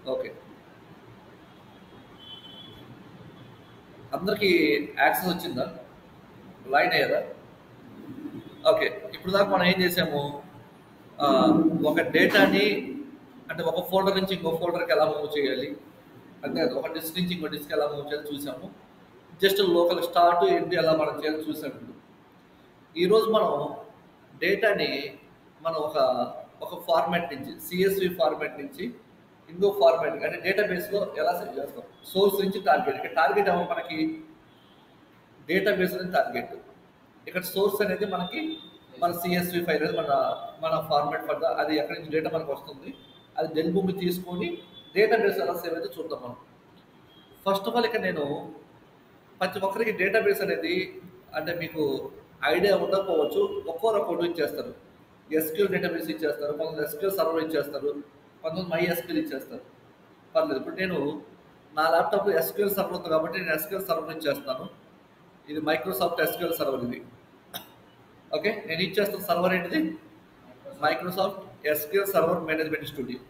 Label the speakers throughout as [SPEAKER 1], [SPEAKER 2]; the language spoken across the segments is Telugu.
[SPEAKER 1] ఓకే. అందరికీ యాక్సెస్ వచ్చిందా? లైన్ అయ్యారా? ఓకే. ఇప్పుడు దాకా మనం ఏం చేసాము? ఒక డేటాని అంటే ఒక ఫోల్డర్ నుంచి ఇంకో ఫోల్డర్‌కి ఎలా మూవ్ చేయాలి? అంటే ఒక డిస్క్ నుంచి ఇంకో డిస్క్ ఎలా మూవ్ చేయాలో చూసాము. జస్ట్ లోకల్ స్టార్ట్, ఎండ్ ఎలా మనం చేయాలో చూసాము ఇప్పుడు. ఈరోజు మనం డేటాని మనం ఒక ఫార్మాట్ నుంచి సిఎస్వి ఫార్మాట్ నుంచి ఇంకో ఫార్మాట్ అంటే డేటాబేస్‌లో ఎలా సేవ్ చేస్తాం? సోర్స్ నుంచి టార్గెట్. ఇక్కడ టార్గెట్ ఎవరు మనకి? డేటాబేస్ అనేది టార్గెట్. ఇక్కడ సోర్స్ అనేది మనకి మన సిఎస్వి ఫైల్ అనేది మన ఫార్మాట్ పడ్డ అది ఎక్కడి నుంచి డేటా మనకు వస్తుంది. అది డెల్ భూమి తీసుకొని డేటాబేస్ ఎలా సేవ్ అయితే చూద్దాం మనం. ఫస్ట్ ఆఫ్ ఆల్ ఇక్కడ నేను ప్రతి ఒక్కరికి డేటాబేస్ అనేది అంటే మీకు ఐడియా ఉండకపోవచ్చు. ఒక్కొక్కటి ఇచ్చేస్తారు. ఎస్క్యూఎల్ డేటాబేస్ ఇచ్చేస్తారు, కొంతమంది ఎస్క్యూఎల్ సర్వర్ ఇచ్చేస్తారు, కొంతమంది మై ఎస్క్యూఎల్ ఇచ్చేస్తారు. పర్లేదు. ఇప్పుడు నేను నా ల్యాప్టాప్లో ఎస్క్యూఎల్ సర్వర్ ఉంది కాబట్టి నేను ఎస్క్యూఎల్ సర్వర్ ఇచ్చేస్తాను. ఇది మైక్రోసాఫ్ట్ ఎస్క్యూఎల్ సర్వర్ ఇది. ఓకే, నేను ఇచ్చేస్తున్న సర్వర్ ఏంటిది? Microsoft SQL server management studio.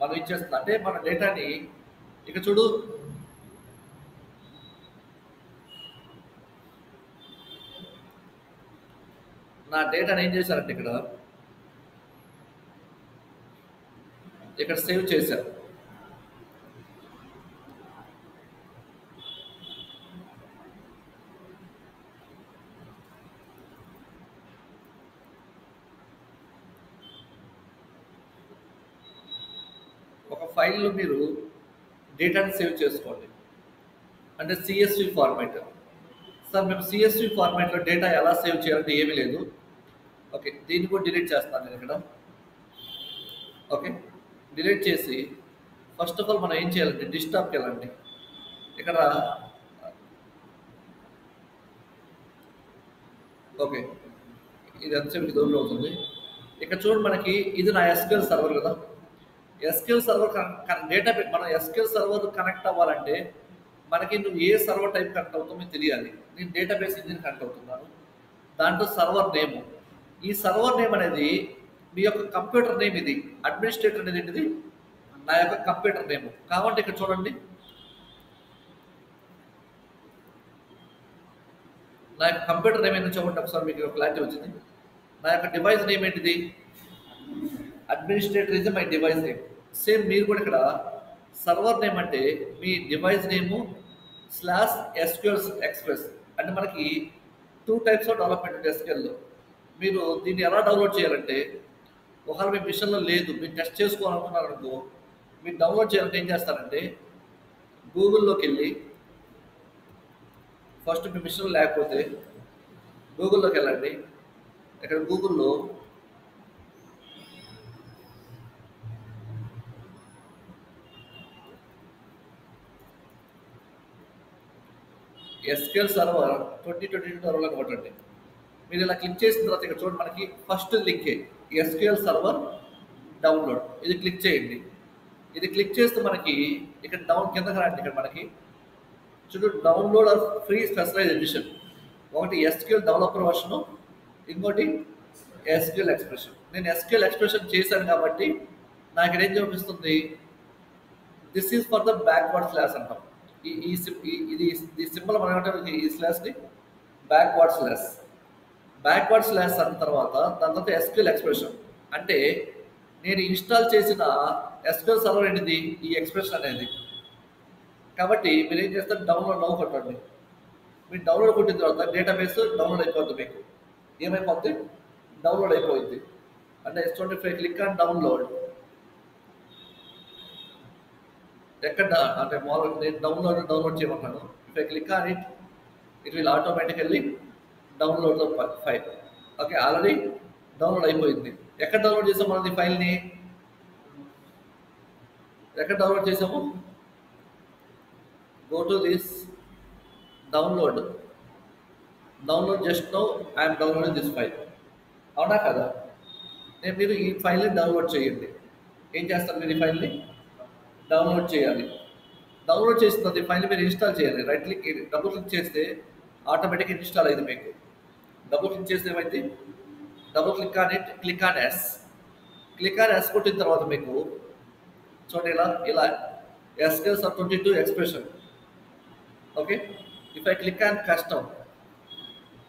[SPEAKER 1] మనం ఇచ్చేస్తాం అంటే మన డేటాని ఇక చూడు. నా డేటాని ఏం చేశారంటే ఇక్కడ సేవ్ చేశారు. ఒక ఫైల్లో మీరు డేటాని సేవ్ చేసుకోండి అంటే సిఎస్వి ఫార్మాట్. సార్ మేము సిఎస్వి ఫార్మాట్లో డేటా ఎలా సేవ్ చేయాలంటే ఏమీ లేదు. ఓకే, దీన్ని కూడా డిలీట్ చేస్తాను నేను ఇక్కడ. ఓకే, డిలీట్ చేసి ఫస్ట్ ఆఫ్ ఆల్ మనం ఏం చేయాలంటే డెస్క్టాప్కి వెళ్ళండి. ఇక్కడ ఓకే, ఇది ఎంతసేపు దూరం అవుతుంది. ఇక్కడ చూడండి, మనకి ఇది నా ఎస్క్యూఎల్ సర్వర్ కదా. ఎస్క్యూఎల్ సర్వర్ డేటా మనం ఎస్క్యూఎల్ సర్వర్ కనెక్ట్ అవ్వాలంటే మనకి నువ్వు ఏ సర్వర్ టైప్ కనెక్ట్ అవుతావు మీకు తెలియాలి. నేను డేటాబేస్ ఇంజిన్ కనెక్ట్ అవుతున్నాను. దాంట్లో సర్వర్ నేమ్, ఈ సర్వర్ నేమ్ అనేది మీ యొక్క కంప్యూటర్ నేమ్. ఇది అడ్మినిస్ట్రేటర్ అనేది ఏంటిది? నా యొక్క కంప్యూటర్ నేమ్. కాబట్టి ఇక్కడ చూడండి, నా యొక్క కంప్యూటర్ నేమ్ ఏంటో చూడండి ఒకసారి, మీకు క్లారిటీ వచ్చింది. నా యొక్క డివైస్ నేమ్ ఏంటిది? Administrator is my device name. Same మీరు కూడా ఇక్కడ సర్వర్ నేమ్ అంటే మీ డివైస్ నేము స్లాష్ ఎస్క్యూఎల్ ఎక్స్ప్రెస్. అంటే మనకి 2 టైప్స్ ఆఫ్ డెవలప్మెంట్ ఉంది ఎస్క్యూఎల్లో. మీరు దీన్ని ఎలా డౌన్లోడ్ చేయాలంటే, ఒకవేళ మీ మిషన్లో లేదు, మీరు టెస్ట్ చేసుకోవాలనుకున్నారనుకో, మీరు డౌన్లోడ్ చేయాలంటే ఏం చేస్తారంటే గూగుల్లోకి వెళ్ళి, ఫస్ట్ మీ మిషన్లో లేకపోతే గూగుల్లోకి వెళ్ళండి. ఇక్కడ గూగుల్లో ఎస్క్యూఎల్ సర్వర్ 2022 సర్వర్ అని కొట్టండి. మీరు ఇలా క్లిక్ చేసిన తర్వాత ఇక్కడ చూడండి, మనకి ఫస్ట్ లింకే ఎస్క్యూఎల్ సర్వర్ డౌన్లోడ్. ఇది క్లిక్ చేయండి. ఇది క్లిక్ చేస్తే మనకి ఇక్కడ డౌన్ కిందకి రండి. ఇక్కడ మనకి చూడు, download are free specialize edition. ఒకటి ఎస్క్యూఎల్ డెవలపర్ వర్షను, ఇంకోటి ఎస్క్యూఎల్ ఎక్స్ప్రెషన్. నేను ఎస్క్యూఎల్ ఎక్స్ప్రెషన్ చేశాను కాబట్టి నాకు ఇక్కడ ఏం చూపిస్తుంది? This is for the backward slash అంటాం. ఇది ఈ సింబల్ మనం ఏమంటాం? ఈ స్లాష్ని బ్యాక్వర్డ్ స్లాష్. బ్యాక్వర్డ్ స్లాష్ అన్న తర్వాత దాని తర్వాత ఎస్క్యూఎల్ ఎక్స్ప్రెషన్. అంటే నేను ఇన్స్టాల్ చేసిన ఎస్క్యూఎల్ సర్వర్ ఏంటిది? ఈ ఎక్స్ప్రెషన్ అనేది. కాబట్టి మీరు ఏం చేస్తారు? డౌన్లోడ్ నౌ కొట్టండి. మీరు డౌన్లోడ్ కొట్టిన తర్వాత డేటాబేస్ డౌన్లోడ్ అయిపోతుంది. మీకు ఏమైపోద్ది? డౌన్లోడ్ అయిపోయింది. అంటే చూడండి, if I click on download, ఎక్కడ అంటే మామూలుగా నేను డౌన్లోడ్ చేయమన్నాను. If I click on it, it will automatically download the file. Okay, already download అయిపోయింది. ఎక్కడ డౌన్లోడ్ చేసాము మనం ఈ ఫైల్ని? ఎక్కడ డౌన్లోడ్ చేసాము? Go to this download. Just now I'm downloading this file. అవునా కదా? మీరు ఈ ఫైల్ని డౌన్లోడ్ చేయండి. ఏం చేస్తారు? మీరు ఈ ఫైల్ని డౌన్లోడ్ చేయాలి. డౌన్లోడ్ చేసిన తర్వాత ఈ ఫైల్ని మీరు ఇన్స్టాల్ చేయాలి. రైట్ క్లిక్, డబుల్ క్లిక్ చేస్తే ఆటోమేటిక్గా ఇన్స్టాల్ అయింది మీకు. డబుల్ క్లిక్ చేస్తే ఏమైంది? Double click on it, click on yes. Click on yes కొట్టిన తర్వాత మీకు చూడండి ఇలా SQL Server 22 expression. Okay, if I click on custom,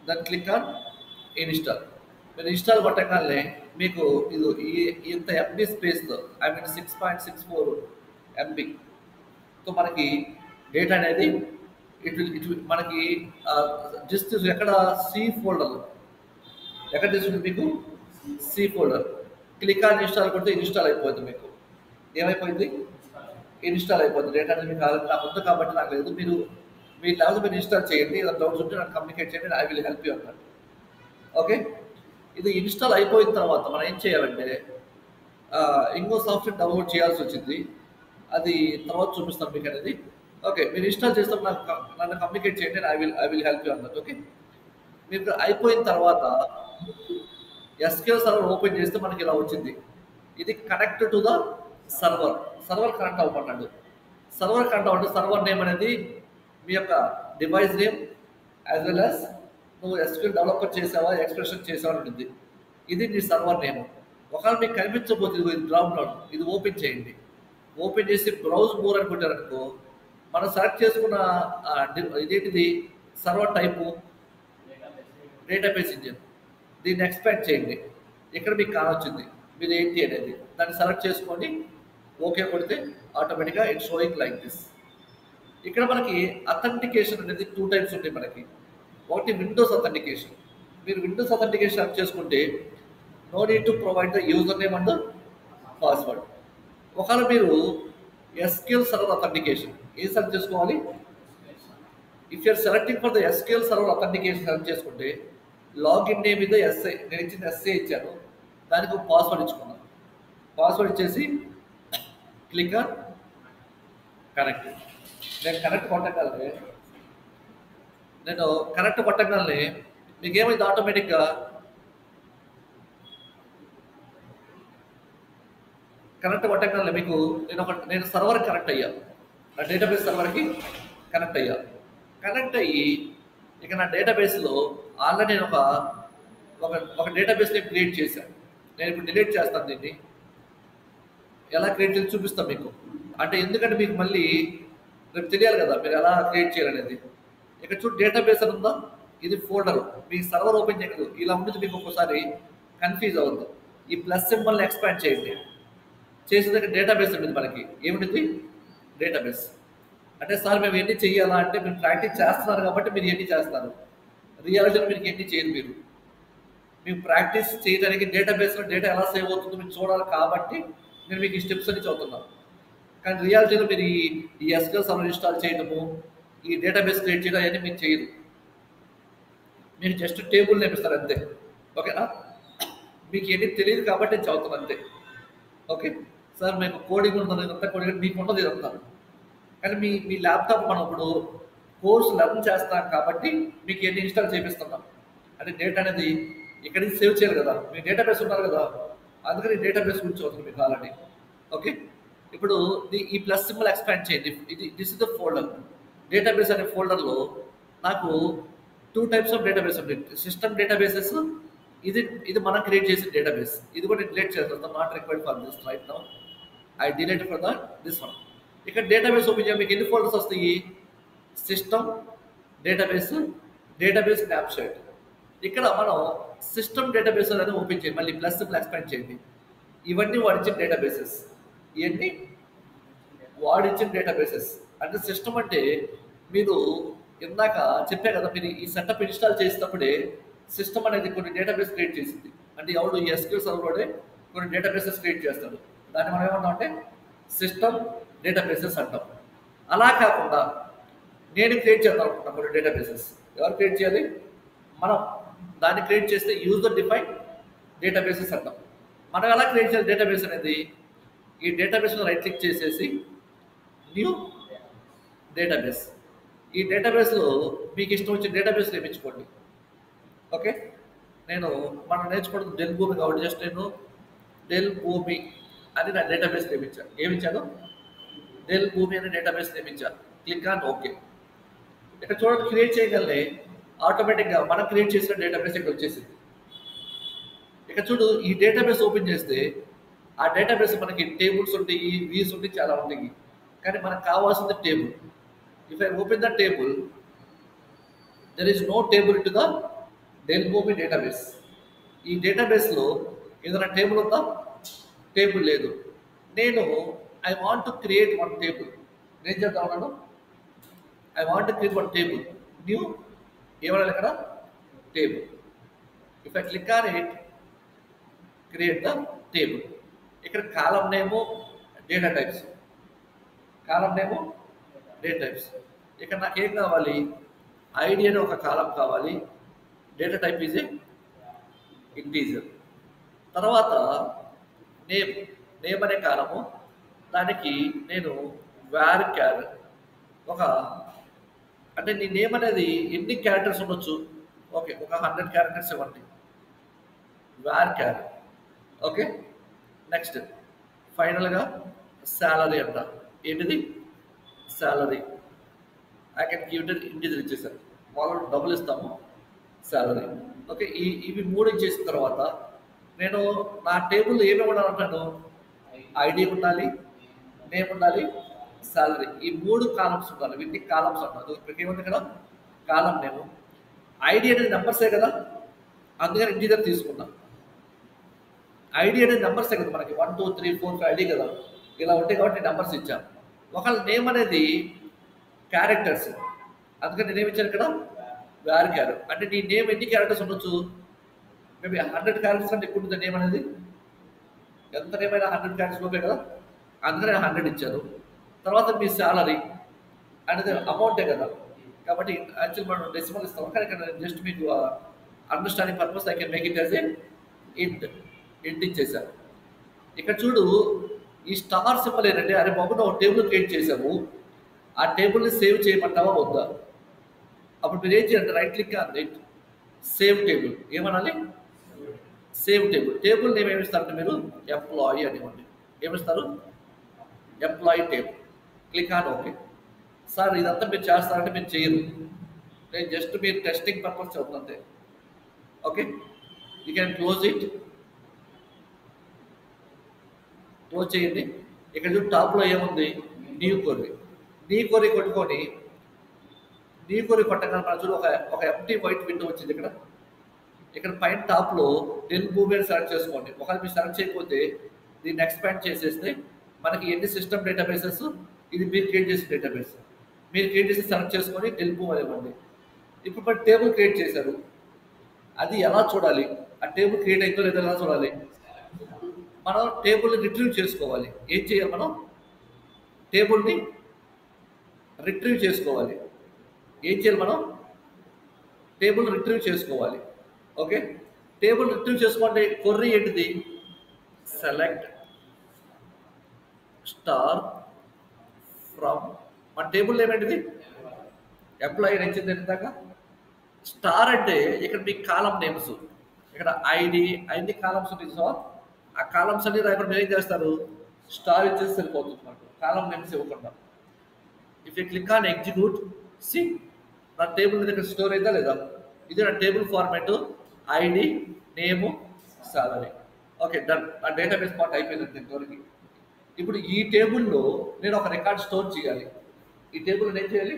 [SPEAKER 1] then click on install. మీరు ఇన్స్టాల్ కొట్టగానే మీకు ఇది ఇంత ఎంబీ స్పేస్తో ఐ మీన్ 6.64 ఎంబీతో మనకి డేటా అనేది ఇటు మనకి జస్ట్ ఎక్కడ సి ఫోల్డర్ ఎక్కడ తీసుకుంటుంది మీకు C folder click on install కొడితే ఇన్స్టాల్ అయిపోతుంది. మీకు ఏమైపోయింది? ఇన్స్టాల్ అయిపోతుంది. డేటా అనేది మీకు నాకు ఉంది కాబట్టి నాకు లేదు. మీరు లేకపోతే మీరు ఇన్స్టాల్ చేయండి. ఏదైనా డౌట్స్ ఉంటే నాకు కమ్యూనికేట్ చేయండి. ఐ విల్ హెల్ప్ యూ అన్నట్టు. ఓకే, ఇది ఇన్స్టాల్ అయిపోయిన తర్వాత మనం ఏం చేయాలంటే ఇంకో సాఫ్ట్వేర్ డౌన్లోడ్ చేయాల్సి వచ్చింది. అది తర్వాత చూపిస్తాను మీకు అనేది. ఓకే, మీరు ఇన్స్టాల్ చేస్తాం నన్ను కమ్యూనికేట్ చేయండి. ఐ విల్ హెల్ప్ యూ అన్నట్టు. ఓకే, మీరు అయిపోయిన తర్వాత SQL సర్వర్ ఓపెన్ చేస్తే మనకి ఇలా వచ్చింది. ఇది connect to the server connect అవ్వమన్నాడు. సర్వర్ కనెక్ట్ అవ్వండి. సర్వర్ నేమ్ అనేది మీ యొక్క device name as well as నువ్వు SQL డెవలపర్ చేసావా ఎక్స్ప్రెషన్ చేసావా ఉంటుంది. ఇది నీ సర్వర్ నేమ్. ఒకవేళ మీకు కనిపించబోతుంది ఇది డ్రాప్ డౌన్, ఇది ఓపెన్ చేయండి. ఓపెన్ చేసి బ్రౌజ్ మోర్ అనుకుంటారనుకో, మనం సెలెక్ట్ చేసుకున్న ఇదేంటిది సర్వర్ టైపు డేటాబేస్ ఇంజిన్, దీన్ని ఎక్స్పాండ్ చేయండి. ఇక్కడ మీకు కానొచ్చింది మీరు ఏంటి అనేది, దాన్ని సెలెక్ట్ చేసుకొని ఓకే కొడితే ఆటోమేటిక్గా ఇట్స్ షోయింగ్ లైక్ దిస్. ఇక్కడ మనకి అథెంటికేషన్ అనేది 2 టైప్స్ ఉంటాయి మనకి. ఒకటి విండోస్ అథెంటికేషన్. మీరు విండోస్ అథెంటికేషన్ సెలెక్ట్ చేసుకుంటే no need to provide the user name and password. ఒకవేళ మీరు SQL సర్వర్ అథెంటికేషన్ ఏం సెలెక్ట్ చేసుకోవాలి? If you're selecting for the SQL server authentication select చేసుకుంటే లాగిన్ నేమ్ మీద ఎస్ఐ, నేను ఇచ్చిన ఎస్ఐ ఇచ్చాను, దానికి ఒక పాస్వర్డ్ ఇచ్చుకున్నాను. పాస్వర్డ్ ఇచ్చేసి క్లిక్ ఆన్ కనెక్ట్. నేను కనెక్ట్ కొట్టగానే మీకు ఏమైంది ఆటోమేటిక్గా కనెక్ట్ కొట్టగానే మీకు నేను సర్వర్ కనెక్ట్ అయ్యా, నా డేటాబేస్ సర్వర్కి కనెక్ట్ అయ్యా. కనెక్ట్ అయ్యి ఇక నా డేటాబేస్లో ఆల్రెడీ నేను ఒక డేటాబేస్ నేమ్ క్రియేట్ చేశాను. నేను ఇప్పుడు డిలీట్ చేస్తాను. దీన్ని ఎలా క్రియేట్ చేసి చూపిస్తాను మీకు. అంటే ఎందుకంటే మీకు మళ్ళీ రేపు తెలియాలి కదా మీరు ఎలా క్రియేట్ చేయాలనేది. ఇక్కడ చూడు డేటాబేస్ అని ఉందా, ఇది ఫోల్డర్. మీ సర్వర్ ఓపెన్ చేయలేదు, ఇలా ఉంటుంది. మీకు ఒక్కోసారి కన్ఫ్యూజ్ అవ్వద్దు. ఈ ప్లస్ సింబల్ని ఎక్స్పాండ్ చేయండి. చేసేదాకా డేటాబేస్ ఉంటుంది. మనకి ఏముంటుంది? డేటాబేస్. అంటే సార్ మేము ఎన్ని చెయ్యాలా అంటే మీరు ప్రాక్టీస్ చేస్తున్నారు కాబట్టి మీరు ఎన్ని చేస్తారు, రియాలిటీలో మీరు ఎన్ని చేయరు. మీరు ప్రాక్టీస్ చేయడానికి డేటాబేస్లో డేటా ఎలా సేవ్ అవుతుందో మీరు చూడాలి కాబట్టి నేను మీకు ఈ స్టెప్స్ అన్ని చదువుతున్నాను. కానీ రియాలిటీలో మీరు ఈ SQL సర్వర్ ఇన్స్టాల్ చేయడము, ఈ డేటాబేస్ క్రియేట్ చేయడం అవన్నీ మీరు చేయరు. మీరు జస్ట్ టేబుల్ నేమిస్తారు అంతే. ఓకేనా? మీకు ఎన్ని తెలియదు కాబట్టి నేను చదువుతాను అంతే. ఓకే సార్, మీకు కోడింగ్ ఉంటుంది, ఇదంతా కోడింగ్ మీకు ఉండదు ఇదంతా. కానీ మీ ల్యాప్టాప్ మనం ఇప్పుడు కోర్స్ లెర్న్ చేస్తాం కాబట్టి మీకు ఎన్ని ఇన్స్టాల్ చేపిస్తున్నాం. అంటే డేటా అనేది ఇక్కడికి సేవ్ చేయాలి కదా, మీ డేటాబేస్ ఉన్నారు కదా, అందుకని డేటాబేస్ గురించి అవుతుంది మీకు ఆల్రెడీ. ఓకే, ఇప్పుడు ఈ ప్లస్ సింబల్ ఎక్స్పాండ్ చేయండి. This is the folder. Database అనే ఫోల్డర్లో నాకు 2 టైప్స్ ఆఫ్ డేటాబేస్ ఉంటాయి. సిస్టమ్ డేటాబేసెస్, ఇది మనం క్రియేట్ చేసిన డేటాబేస్. ఇది కూడా డిలీట్ చేస్తాం. Not required for this right now. I delete for this one. ఇక్కడ డేటాబేస్ ఓపెన్ చేయాలి. మీకు ఎన్ని ఫోల్డర్స్ వస్తాయి? System, database snapshot. ఇక్కడ మనం సిస్టమ్ డేటాబేస్ అనేది ఓపెన్ చేయండి. మళ్ళీ ప్లస్ ఎక్స్పాండ్ చేయండి. ఇవన్నీ వాడిచ్చిన డేటాబేసెస్. ఇవన్నీ వాడిచ్చిన డేటాబేసెస్. అంటే సిస్టమ్ అంటే మీరు ఇందాక చెప్పే కదా, మీరు ఈ సెటప్ ఇన్స్టాల్ చేసేటప్పుడే సిస్టమ్ అనేది కొన్ని డేటాబేస్ క్రియేట్ చేసింది. అంటే ఎవరు ఈ SQL సర్వర్లోనే కొన్ని డేటాబేసెస్ క్రియేట్ చేస్తారు. దాన్ని మనం ఏమంటాం అంటే సిస్టమ్ డేటాబేసెస్ అంటాం. అలా కాకుండా నేను క్రియేట్ చేద్దాం అనుకుంటున్నాను కొన్ని డేటాబేసెస్. ఎవరు క్రియేట్ చేయాలి? మనం. దాన్ని క్రియేట్ చేస్తే యూజర్ డిఫైన్ డేటాబేసెస్ అంటాం. మనం ఎలా క్రియేట్ చేయాలి డేటాబేస్ అనేది? ఈ డేటాబేస్లో రైట్ క్లిక్ చేసేసి న్యూ డేటాబేస్. ఈ డేటాబేస్లో మీకు ఇష్టం వచ్చిన డేటాబేస్ నేర్పించుకోండి. ఓకే, మనం నేర్చుకోవడం డెల్ భూమి కాబట్టి జస్ట్ నేను డెల్ భూమి అని నా డేటాబేస్ నేర్పించాను. ఏమిచ్చాను? డెల్ భూమి అనే డేటాబేస్ నేర్పించాను. Click on okay. ఇక్కడ చూడండి, క్రియేట్ చేయగలనే ఆటోమేటిక్గా మనం క్రియేట్ చేసిన డేటాబేస్ ఇక్కడ వచ్చేసింది. ఇక్కడ చూడు, ఈ డేటాబేస్ ఓపెన్ చేస్తే ఆ డేటాబేస్ మనకి టేబుల్స్ ఉంటాయి, వీస్ ఉంటాయి, చాలా ఉంటాయి. కానీ మనకు కావాల్సింది table. If I open the table, there is no table to the డెల్మూమి డేటాబేస్. ఈ డేటాబేస్లో ఏదైనా టేబుల్ ఉందా? టేబుల్ లేదు. నేను I want to create one table. నేను చేద్దాం ఉన్నాను, I want to create one table. New ఏమన్నా ఇక్కడ table. If I click on it, create the table. ఇక్కడ column name, data types. Column name, data types. ఇక్కడ నాకు ఏం కావాలి? ఐడి అనే ఒక కాలం కావాలి. Data type is a integer. తర్వాత నేమ్, నేమ్ అనే కాలము, దానికి నేను varchar ఒక, అంటే నీ నేమ్ అనేది ఎన్ని క్యారెక్టర్స్ ఉండొచ్చు? ఓకే, ఒక 100 క్యారెక్టర్స్ ఇవ్వండి, varchar. ఓకే, నెక్స్ట్ ఫైనల్గా శాలరీ అంట. ఏంటిది? Salary. I can give it integer ఇచ్చేసాను, వాళ్ళు డబ్బులు ఇస్తాము, శాలరీ. ఓకే, ఇవి 3 ఇచ్చేసిన తర్వాత నేను నా టేబుల్లో ఏమేమి ఉండాలంటాను? ఐడి ఉండాలి, నేమ్ ఉండాలి, శాలరీ. ఈ 3 కాలమ్స్ ఉండాలి. వీటిని కాలమ్స్ అంటారు. ఇప్పుడు ఏముంది కదా? కాలం నేము. ఐడి అనేది నెంబర్సే కదా, అందుకని ఇంటీజర్ తీసుకున్నాం. ఐడి అనేది నెంబర్సే కదా, మనకి 1 2 3 4 5 ఐడి కదా, ఇలా ఉంటాయి కాబట్టి నెంబర్స్ ఇచ్చాను. ఒకవేళ నేమ్ అనేది క్యారెక్టర్స్, అందుకని నేనేమి ఇచ్చాను ఇక్కడ? varchar. అంటే నీ నేమ్ ఎన్ని క్యారెక్టర్స్ ఉండొచ్చు? మేబీ 100 క్యారెక్టర్స్ అంటే ఎక్కువ ఉంటుంది నేమ్ అనేది. ఎంత నేమ్ అయినా 100 క్యారెక్టర్స్ లోపే కదా, అందుకని 100 ఇచ్చాను. తర్వాత మీ శాలరీ అనేది అమౌంటే కదా, కాబట్టి యాక్చువల్ మనం డెసిమల్ ఇస్తాం. కానీ ఇక్కడ జస్ట్ మీకు understanding purpose I can make it as a ఇంట్ ఇచ్చేసాను. ఇక్కడ చూడు, ఈ స్టార్ సింబల్ ఏంటంటే, అరే బాబు నువ్వు టేబుల్ క్రియేట్ చేసావు, ఆ టేబుల్ని సేవ్ చేయమంటావా వద్దా? అప్పుడు మీరు ఏం చేయాలంటే right click on it, save table. ఏమనాలి? Save table. టేబుల్ నేమ్ ఏమిస్తారంటే మీరు ఎంప్లాయీ అనివ్వండి. ఏమిస్తారు? Employee table. Click on okay. Sir ఇదంతా మీరు చేస్తారంటే మీరు చేయరు, నేను జస్ట్ మీరు టెస్టింగ్ పర్పస్ చదువుతుంది అంతే. Okay, you can close it. Close చేయండి. ఇక్కడ చూడు టాప్లో ఏముంది? న్యూ కొర్రీ. న్యూ కొర్రీ కొట్టుకొని, న్యూ కొర్రీ కొట్టగానే మన చూడు ఒక ఎంటీ వైట్ విండో వచ్చింది ఇక్కడ. ఇక్కడ పైన టాప్లో డెల్మూమి అని సెలెక్ట్ చేసుకోండి. ఒకవేళ మీరు సెలెక్ట్ చేయకపోతే దీన్ని ఎక్స్పాండ్ చేసేస్తే మనకి ఎన్ని సిస్టమ్ డేటాబేసెస్, ఇది మీరు క్రియేట్ చేసిన డేటాబేస్, మీరు క్రియేట్ చేసి సెలెక్ట్ చేసుకొని డెల్మూమి ఇవ్వండి. ఇప్పుడు మన టేబుల్ క్రియేట్ చేశారు, అది ఎలా చూడాలి? ఆ టేబుల్ క్రియేట్ అయిందో లేదో ఎలా చూడాలి? మనం టేబుల్ని రిట్రీవ్ చేసుకోవాలి. ఏం చేయాలి? మనం టేబుల్ని రిట్రీవ్ చేసుకోవాలి. ఏం చేయాలి? మనం టేబుల్ రిట్రీవ్ చేసుకోవాలి. ఓకే, టేబుల్ రిట్రీవ్ చేసుకోండి. కొర్రీ ఏంటిది? Select star from. మన టేబుల్ ఏమేంటిది? ఎంప్లాయీ నచ్చింది ఇందాక. స్టార్ అంటే ఇక్కడ మీ కాలం నేమ్స్, ఇక్కడ ఐడి అన్ని కాలమ్స్ ఉంటాయి. సో ఆ కాలమ్స్ అన్ని రాయకుండా మీరు ఏం చేస్తారు? స్టార్ ఇచ్చేసి సరిపోతుంది మనకు, కాలం నేమ్స్ ఇవ్వకుండా. If you click on execute, see నా టేబుల్ దగ్గర స్టోర్ అయిందా లేదా? ఇది నా table format, ID, name, salary. Okay, done. ఆ డేటాబేస్ పార్ట్ అయిపోయింది ఇంతవరకు. ఇప్పుడు ఈ టేబుల్లో నేను ఒక రికార్డ్ స్టోర్ చేయాలి. ఈ టేబుల్ ఏం చేయాలి?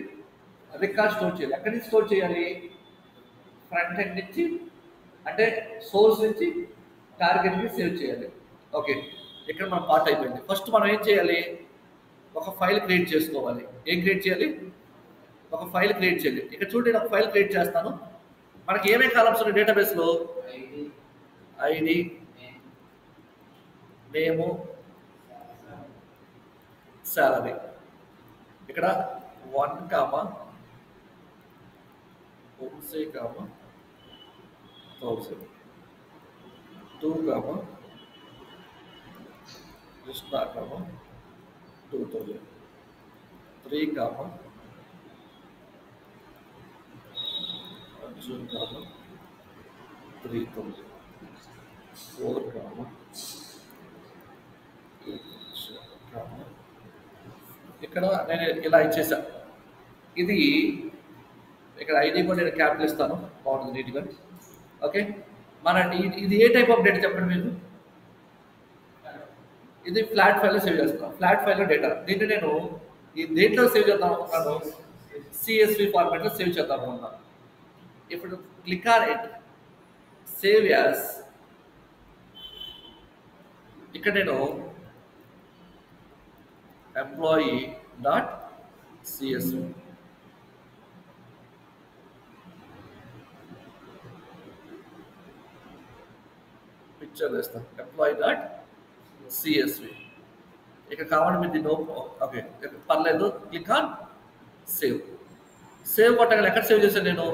[SPEAKER 1] రికార్డ్ స్టోర్ చేయాలి. ఎక్కడి నుంచి స్టోర్ చేయాలి? ఫ్రంట్ ఎండ్ నుంచి, అంటే సోర్స్ నుంచి టార్గెట్కి సేవ్ చేయాలి. ఓకే, ఇక్కడ మన పార్ట్ అయిపోయింది. ఫస్ట్ మనం ఏం చేయాలి? ఒక ఫైల్ క్రియేట్ చేసుకోవాలి. ఏం క్రియేట్ చేయాలి? ఒక ఫైల్ క్రియేట్ చేయాలి. ఇక్కడ చూడండి, నేను ఒక ఫైల్ క్రియేట్ చేస్తాను. మనకి ఏమేమి కాలమ్స్ ఉన్నాయి డేటాబేస్లో? ఐడి, నేము, శాలరీ. ఇక్కడ 1 comma 1000 2 comma Krishna comma 2000 3 comma Arjun comma 3000 4 comma ఇక్కడ నేను ఇలా ఇచ్చేసా. ఇది ఇక్కడ ఐడి కూడా నేను క్యాపిటల్ ఇస్తాను, బాగుంటుంది నీట్గా. ఓకే, మన ఇది ఏ టైప్ ఆఫ్ డేటా చెప్పండి మీరు? ఇది ఫ్లాట్ ఫైల్లో సేవ్ చేస్తాను. ఫ్లాట్ ఫైల్లో డేటా దీన్ని నేను ఈ దేంట్లో సేవ్ చేద్దాం అనుకున్నాను, సిఎస్వి ఫార్మాట్లో సేవ్ చేద్దాం అనుకున్నాను. ఇప్పుడు click on it, save as. ఇక్కడ నేను ఎంప్లాయీ డాట్ సిఎస్వి పిక్చర్ వేస్తాను, ఎంప్లాయీ డాట్ సిఎస్వి. ఇక్కడ కావాలి మీరు దీన్ని ఓకే పర్లేదు, క్లిక్ ఆన్ సేవ్. సేవ్ కొట్టగల ఎక్కడ సేవ్ చేశాను నేను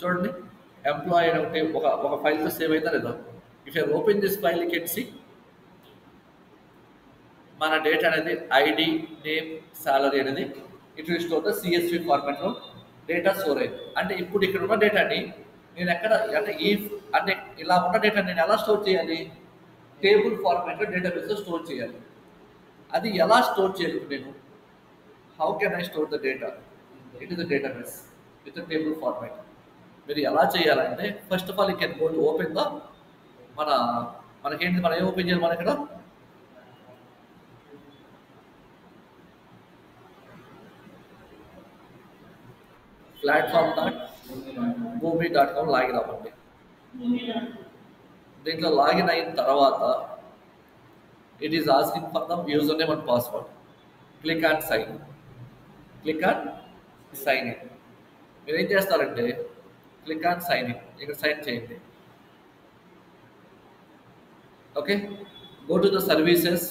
[SPEAKER 1] చూడండి, ఎంప్లాయీ అని ఒకటి ఒక ఫైల్తో సేవ్ అవుతా లేదా. If you open this file you can see మన డేటా అనేది ఐడి, నేమ్, సాలరీ అనేది it will store the CSV ఫార్మాట్లో డేటా స్టోర్ అయింది. అంటే ఇప్పుడు ఇక్కడ ఉన్న డేటాని నేను ఎక్కడ అంటే అంటే ఇలా ఉన్న డేటా నేను ఎలా స్టోర్ చేయాలి, టేబుల్ ఫార్మాట్లో డేటాబేస్లో స్టోర్ చేయాలి. అది ఎలా స్టోర్ చేయాలి నేను, how can I store the data it is the database with table format. మీరు ఎలా చేయాలంటే first of all you can go to open the మనకేంటి మనం ఏం ఓపెన్ చేయాలి, మన ఇక్కడ ప్లాట్ఫామ్ డాట్ భూమి.com లాగిన్ అవ్వండి. దీంట్లో లాగిన్ అయిన తర్వాత it is asking for the user name and password. Click on sign in. మీరు ఏం చేస్తారంటే క్లిక్ ఆన్ సైన్ ఇన్, ఇక్కడ సైన్ చేయండి. Okay, go to the services.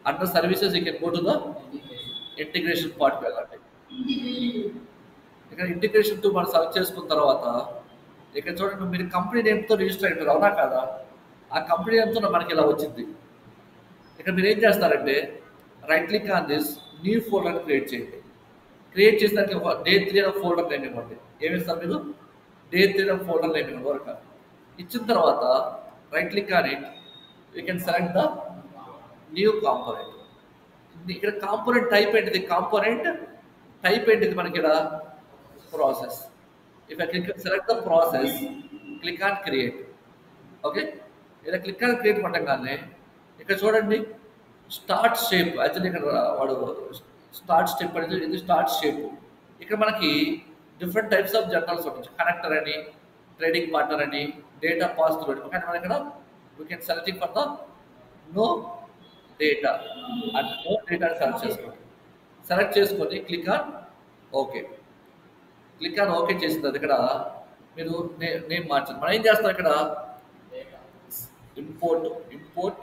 [SPEAKER 1] Under services you can go to the integration పార్ట్కి వెళ్ళండి. ఇక్కడ ఇంటిగ్రేషన్ టు మనం సెలెక్ట్ చేసుకున్న తర్వాత ఇక్కడ చూడండి, మీరు కంపెనీ నేమ్తో రిజిస్టర్ అయిపోయారు అవునా కాదా, ఆ కంపెనీ నేమ్తో మనకి ఇలా వచ్చింది. ఇక్కడ మీరు ఏం చేస్తారంటే right click on this, new folder create చేయండి. క్రియేట్ చేసినాక ఒక డే 3 అనే ఫోల్డర్ నేమ్ ఇవ్వండి. ఏమిస్తారు మీరు, డే 3 అనే ఫోల్డర్ నేమ్ ఇవ్వండి. వరకు ఇచ్చిన తర్వాత right click on it, you can select the new component. ఇక్కడ కాంపోనెంట్ టైప్ ఏంటిది, కాంపోనెంట్ టైప్ ఏంటిది మనకి ఇక్కడ process. If I click select the process, click on create. Okay, ఇలా క్లిక్ ఆన్ క్రియేట్ పట్టగానే ఇక్కడ చూడండి స్టార్ట్ షేప్. యాక్చువల్లీ ఇక్కడ వాడు స్టార్ట్ స్టెప్ అనేది ఇది స్టార్ట్ షేప్. ఇక్కడ మనకి డిఫరెంట్ టైప్స్ ఆఫ్ జర్నల్స్ ఉంటాయి, కనెక్టర్ అని, ట్రేడింగ్ పార్ట్నర్ అని, డేటా పాస్ త్రూ అని. కానీ మనం ఇక్కడ we can selecting for the no data and no data select చేసుకోండి. సెలెక్ట్ చేసుకొని click on okay. Click on okay చేసిన తర్వాత ఇక్కడ మీరు నేమ్ మార్చండి. మనం ఏం చేస్తాం ఇక్కడ ఇంపోర్ట్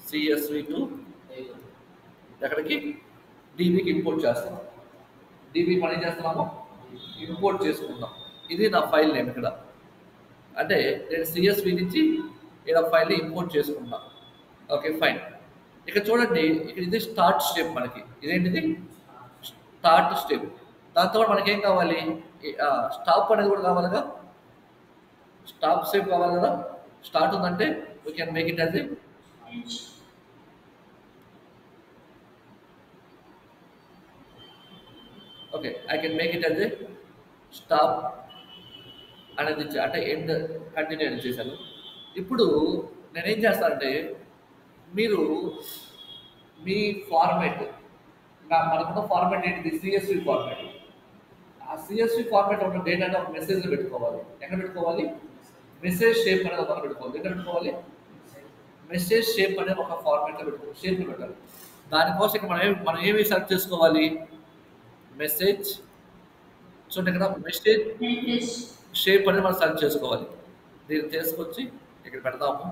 [SPEAKER 1] సిఎస్వి టు ఎక్కడికి డీబీకి ఇంపోర్ట్ చేస్తాం. డీబీ మనం ఏం చేస్తున్నాము ఇంపోర్ట్ చేసుకుందాం. ఇది నా ఫైల్ నేమ్ ఇక్కడ, అంటే నేను సిఎస్వి నుంచి ఇలా ఫైల్ని ఇంపోర్ట్ చేసుకుందాం. Okay fine. ఇక్కడ చూడండి, ఇక్కడ ఇది స్టార్ట్ స్టెప్. మనకి ఇదేంటిది స్టార్ట్ స్టెప్. దాంతో మనకి ఏం కావాలి, స్టాప్ అనేది కూడా కావాలిగా, స్టాప్ స్టెప్ కావాలి కదా. స్టార్ట్ ఉందంటే we can make it as a okay, I can make it as a stop అనేది అంటే ఎండ్ కంటిన్యూ అని చేశాను. ఇప్పుడు నేనేం చేస్తానంటే మీరు మీ ఫార్మాట్, మనకున్న ఫార్మాట్ ఏంటిది సిఎస్వి ఫార్మాట్. ఆ సిఎస్వి ఫార్మాట్ ఉన్న డేటాని ఒక మెసేజ్లో పెట్టుకోవాలి. ఎక్కడ పెట్టుకోవాలి, మెసేజ్ షేప్ అనేది ఒక పెట్టుకోవాలి. ఎక్కడ పెట్టుకోవాలి, మెసేజ్ షేప్ అనేది ఒక ఫార్మాట్లో పెట్టుకోవాలి, షేప్లో పెట్టాలి. దానికోసం ఇక్కడ మనం ఏమి సెలెక్ట్ చేసుకోవాలి, మెసేజ్. చూడండి ఇక్కడ మెసేజ్ షేప్ అనేది మనం సెలెక్ట్ చేసుకోవాలి. దీన్ని తీసుకొచ్చి ఇక్కడ పెడదాము.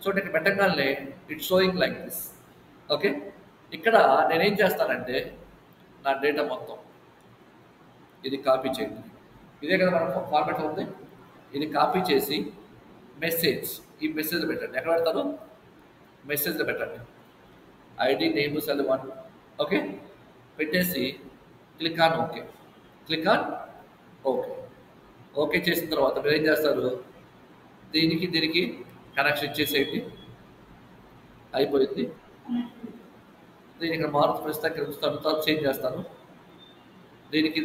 [SPEAKER 1] చూడండి ఇక్కడ పెట్టగానే it sowing like this. Okay, ఇక్కడ నేనేం చేస్తానంటే నా డేటా మొత్తం ఇది కాపీ చేయండి. ఇదే కదా మన ఫార్మాట్ ఉంది, ఇది కాపీ చేసి మెసేజ్, ఈ మెసేజ్లో పెట్టండి. ఎక్కడ పెడతారు, మెసేజ్లో పెట్టండి. ID, name, cell 1. ఓకే, పెట్టేసి క్లిక్ ఆన్ ఓకే. ఓకే చేసిన తర్వాత మీరు ఏం చేస్తారు, దీనికి కనెక్షన్ ఇచ్చేసేయండి. అయిపోయింది. దీని ఇక్కడ మార్పు పరిస్థితి ఇక్కడ చూస్తాను, తర్వాత చేంజ్ చేస్తాను. దీనికి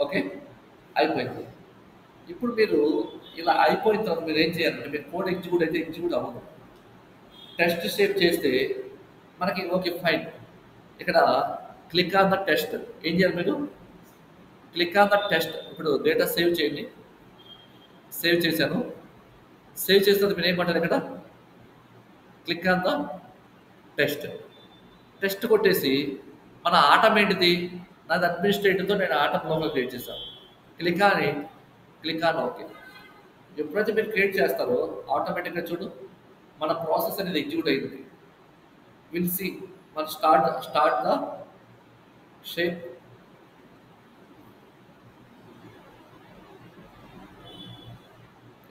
[SPEAKER 1] ఓకే, అయిపోయింది. ఇప్పుడు మీరు ఇలా అయిపోయిన తర్వాత మీరు ఏం చేయాలంటే మీరు కోడ్ ఎగ్జిక్యూట్ అయితే ఎగ్జిక్యూట్ అవ్వదు. టెస్ట్ సేవ్ చేస్తే మనకి ఓకే ఫైన్. ఇక్కడ క్లిక్ ఆన్ ద టెస్ట్. ఏం చేయాలి మీరు? Click on the test. ఇప్పుడు డేటా సేవ్ చేయండి. సేవ్ చేశాను. సేవ్ చేసిన తర్వాత మీరు ఏమంటారు ఇక్కడ? Click on the test. Test కొట్టేసి మన ఆటం ఏంటిది? నాది అడ్మినిస్ట్రేటివ్తో నేను ఆటం లోపల క్రియేట్ చేశాను. Click on okay. ఎప్పుడైతే మీరు క్రియేట్ చేస్తారో ఆటోమేటిక్గా చూడు మన ప్రాసెస్ అనేది ఎగ్జిక్యూట్ అయింది. విల్ సి మన స్టార్ట్ ద షేప్.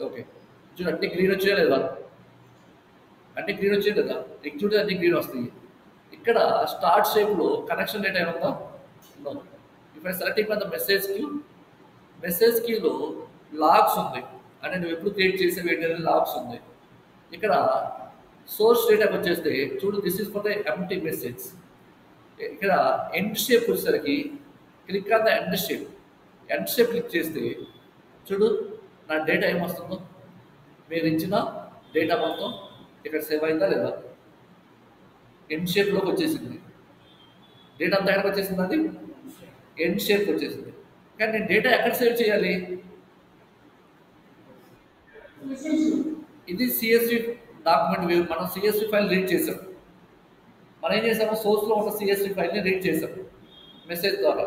[SPEAKER 1] ఓకే, చూడు అన్ని గ్రీన్ వచ్చాయా లేదా? అన్ని గ్రీన్ వచ్చాయి లేదా? ఎగ్జిక్యూట్ అన్ని గ్రీన్ వస్తాయి. ఇక్కడ స్టార్ట్ షేప్లో కనెక్షన్ డేటా ఏముందా? నో. ఇప్పుడు సెలెక్టింగ్ ద మెసేజ్ కీలో లాగ్స్ ఉంది. అంటే నువ్వు ఎప్పుడు క్రియేట్ చేసేవి ఏంటంటే లాగ్స్ ఉంది. ఇక్కడ సోర్స్ డేటాకి వచ్చేస్తే చూడు this is for the empty message. ఇక్కడ ఎండ్ షేప్ వచ్చేసరికి click on the end shape. End shape click చేస్తే చూడు నా డేటా ఏమొస్తుందో, మీరు ఇచ్చిన డేటా మొత్తం ఇక్కడ సేవ్ అయిందా లేదా? ఎండ్ షేప్లోకి వచ్చేసింది. డేటా అంతా ఎక్కడికి వచ్చేసింది? అది ఎండ్ షేప్కి వచ్చేసింది. కానీ నేను డేటా ఎక్కడ సేవ్ చేయాలి? ఇది సిఎస్వి డాక్యుమెంట్ వ్యూ. మనం సిఎస్వి ఫైల్ రీడ్ చేసాం. మనం ఏం చేసాము? సోర్స్లో ఉన్న సిఎస్వి ఫైల్ని రీడ్ చేసాం మెసేజ్ ద్వారా.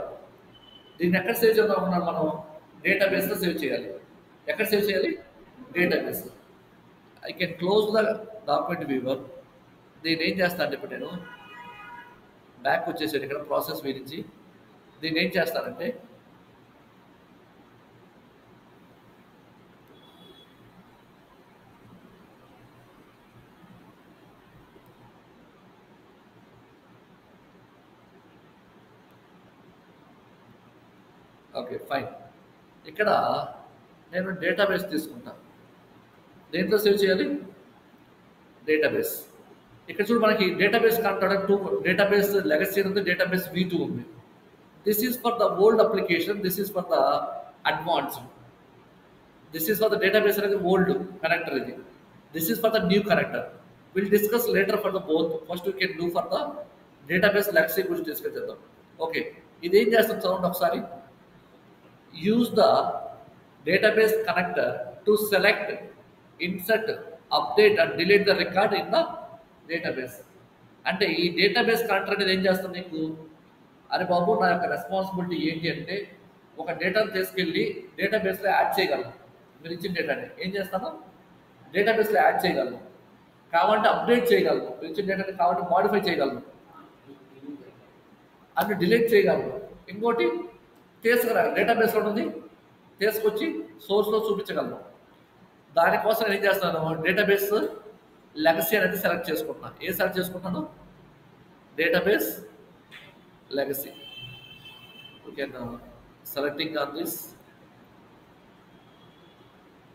[SPEAKER 1] దీన్ని ఎక్కడ సేవ్ చేద్దాం అనుకున్నాం? మనం డేటాబేస్లో సేవ్ చేయాలి. ఎక్కడ సేవ్ చేయాలి? Database. I can close the document viewer. దీన్ని ఏం చేస్తాను అంటే ఇప్పుడు నేను బ్యాక్ వచ్చేసాను ఇక్కడ ప్రాసెస్ వ్యూ నుంచి. దీన్ని ఏం చేస్తానంటే ఓకే ఫైన్. ఇక్కడ నేను డేటాబేస్ తీసుకుంటాను. దేంట్లో సేవ్ చేయాలి? డేటాబేస్. ఇక్కడ చూడు మనకి డేటాబేస్ కాంటాక్ట్ 2 డేటాబేస్ లెగసీ ఉంది, డేటాబేస్ V2 ఉంది. This is for the old application, this is for the advanced. This is for the database అనేది ఓల్డ్ కనెక్టర్ ఇది. This is for the new connector. Will discuss later for the both. First you can do for the database legacy గురించి డిస్కస్ చేద్దాం. ఓకే, ఇది ఏం చేస్తుంది చూడండి ఒకసారి. Use the database connector to select, insert, update and delete the record in the database. అంటే ఈ డేటాబేస్ కనెక్టర్ అనేది ఏం చేస్తుంది నీకు? అరే బాబు నా యొక్క రెస్పాన్సిబిలిటీ ఏంటి అంటే ఒక డేటాను తీసుకెళ్ళి డేటాబేస్లో యాడ్ చేయగలను. మీరు ఇచ్చిన డేటాని ఏం చేస్తాను? డేటాబేస్లో యాడ్ చేయగలను. కావాలంటే అప్డేట్ చేయగలను. మీరు ఇచ్చిన డేటాని కావాలంటే మాడిఫై చేయగలను అన్ని డిలీట్ చేయగలను. ఇంకోటి తీసుకురా డేటాబేస్లో ఉంది తీసుకొచ్చి సోర్స్లో చూపించగలను. దానికోసం నేను ఏం చేస్తున్నాను? డేటాబేస్ లెగసీ అనేది సెలెక్ట్ చేసుకుంటున్నాను. ఏ సెలెక్ట్ చేసుకుంటున్నాను? Database legacy. Okay, selecting on this.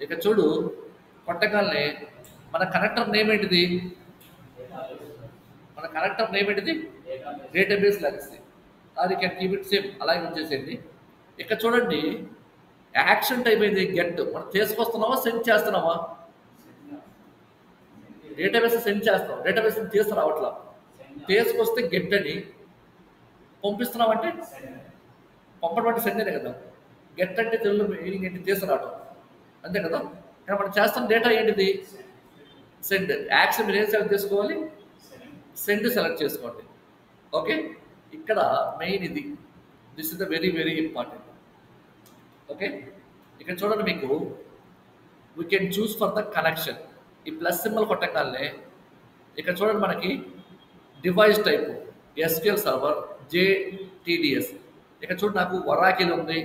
[SPEAKER 1] ఇక చూడు కొట్టగానే మన కనెక్టర్ నేమ్ ఏంటిది? మన కనెక్టర్ నేమ్ ఏంటిది? Database legacy. అది కెన్ కీప్ ఇట్ సేమ్, అలాగే ఉంచేసేయండి. ఇక్కడ చూడండి యాక్షన్ టైప్ అయింది గెట్. మనం తీసుకొస్తున్నావా సెండ్ చేస్తున్నావా? డేటాబేస్ సెండ్ చేస్తాం, డేటాబేస్ తీసుకురావట్లా. తీసుకొస్తే గెట్ అని, పంపిస్తున్నామంటే పంపడం అంటే సెండ్ అనే కదా. గెట్ అంటే తెలుగులో మీనింగ్ ఏంటి? తీసుకురావటం, అంతే కదా. కానీ మనం చేస్తున్న డేటా ఏంటిది? సెండ్. యాక్షన్ మీరు ఏం సెలెక్ట్ చేసుకోవాలి? సెండ్ సెలెక్ట్ చేసుకోండి. ఓకే, ఇక్కడ మెయిన్ ఇది. This is the very very important. Okay, ఇక్కడ చూడండి మీకు we can choose for the connection. ఈ ప్లస్ సింబల్ కొట్టగానే ఇక్కడ చూడండి మనకి device type SQL server JTDS. ఇక్కడ చూడండి నాకు వరాకిల్ ఉంది,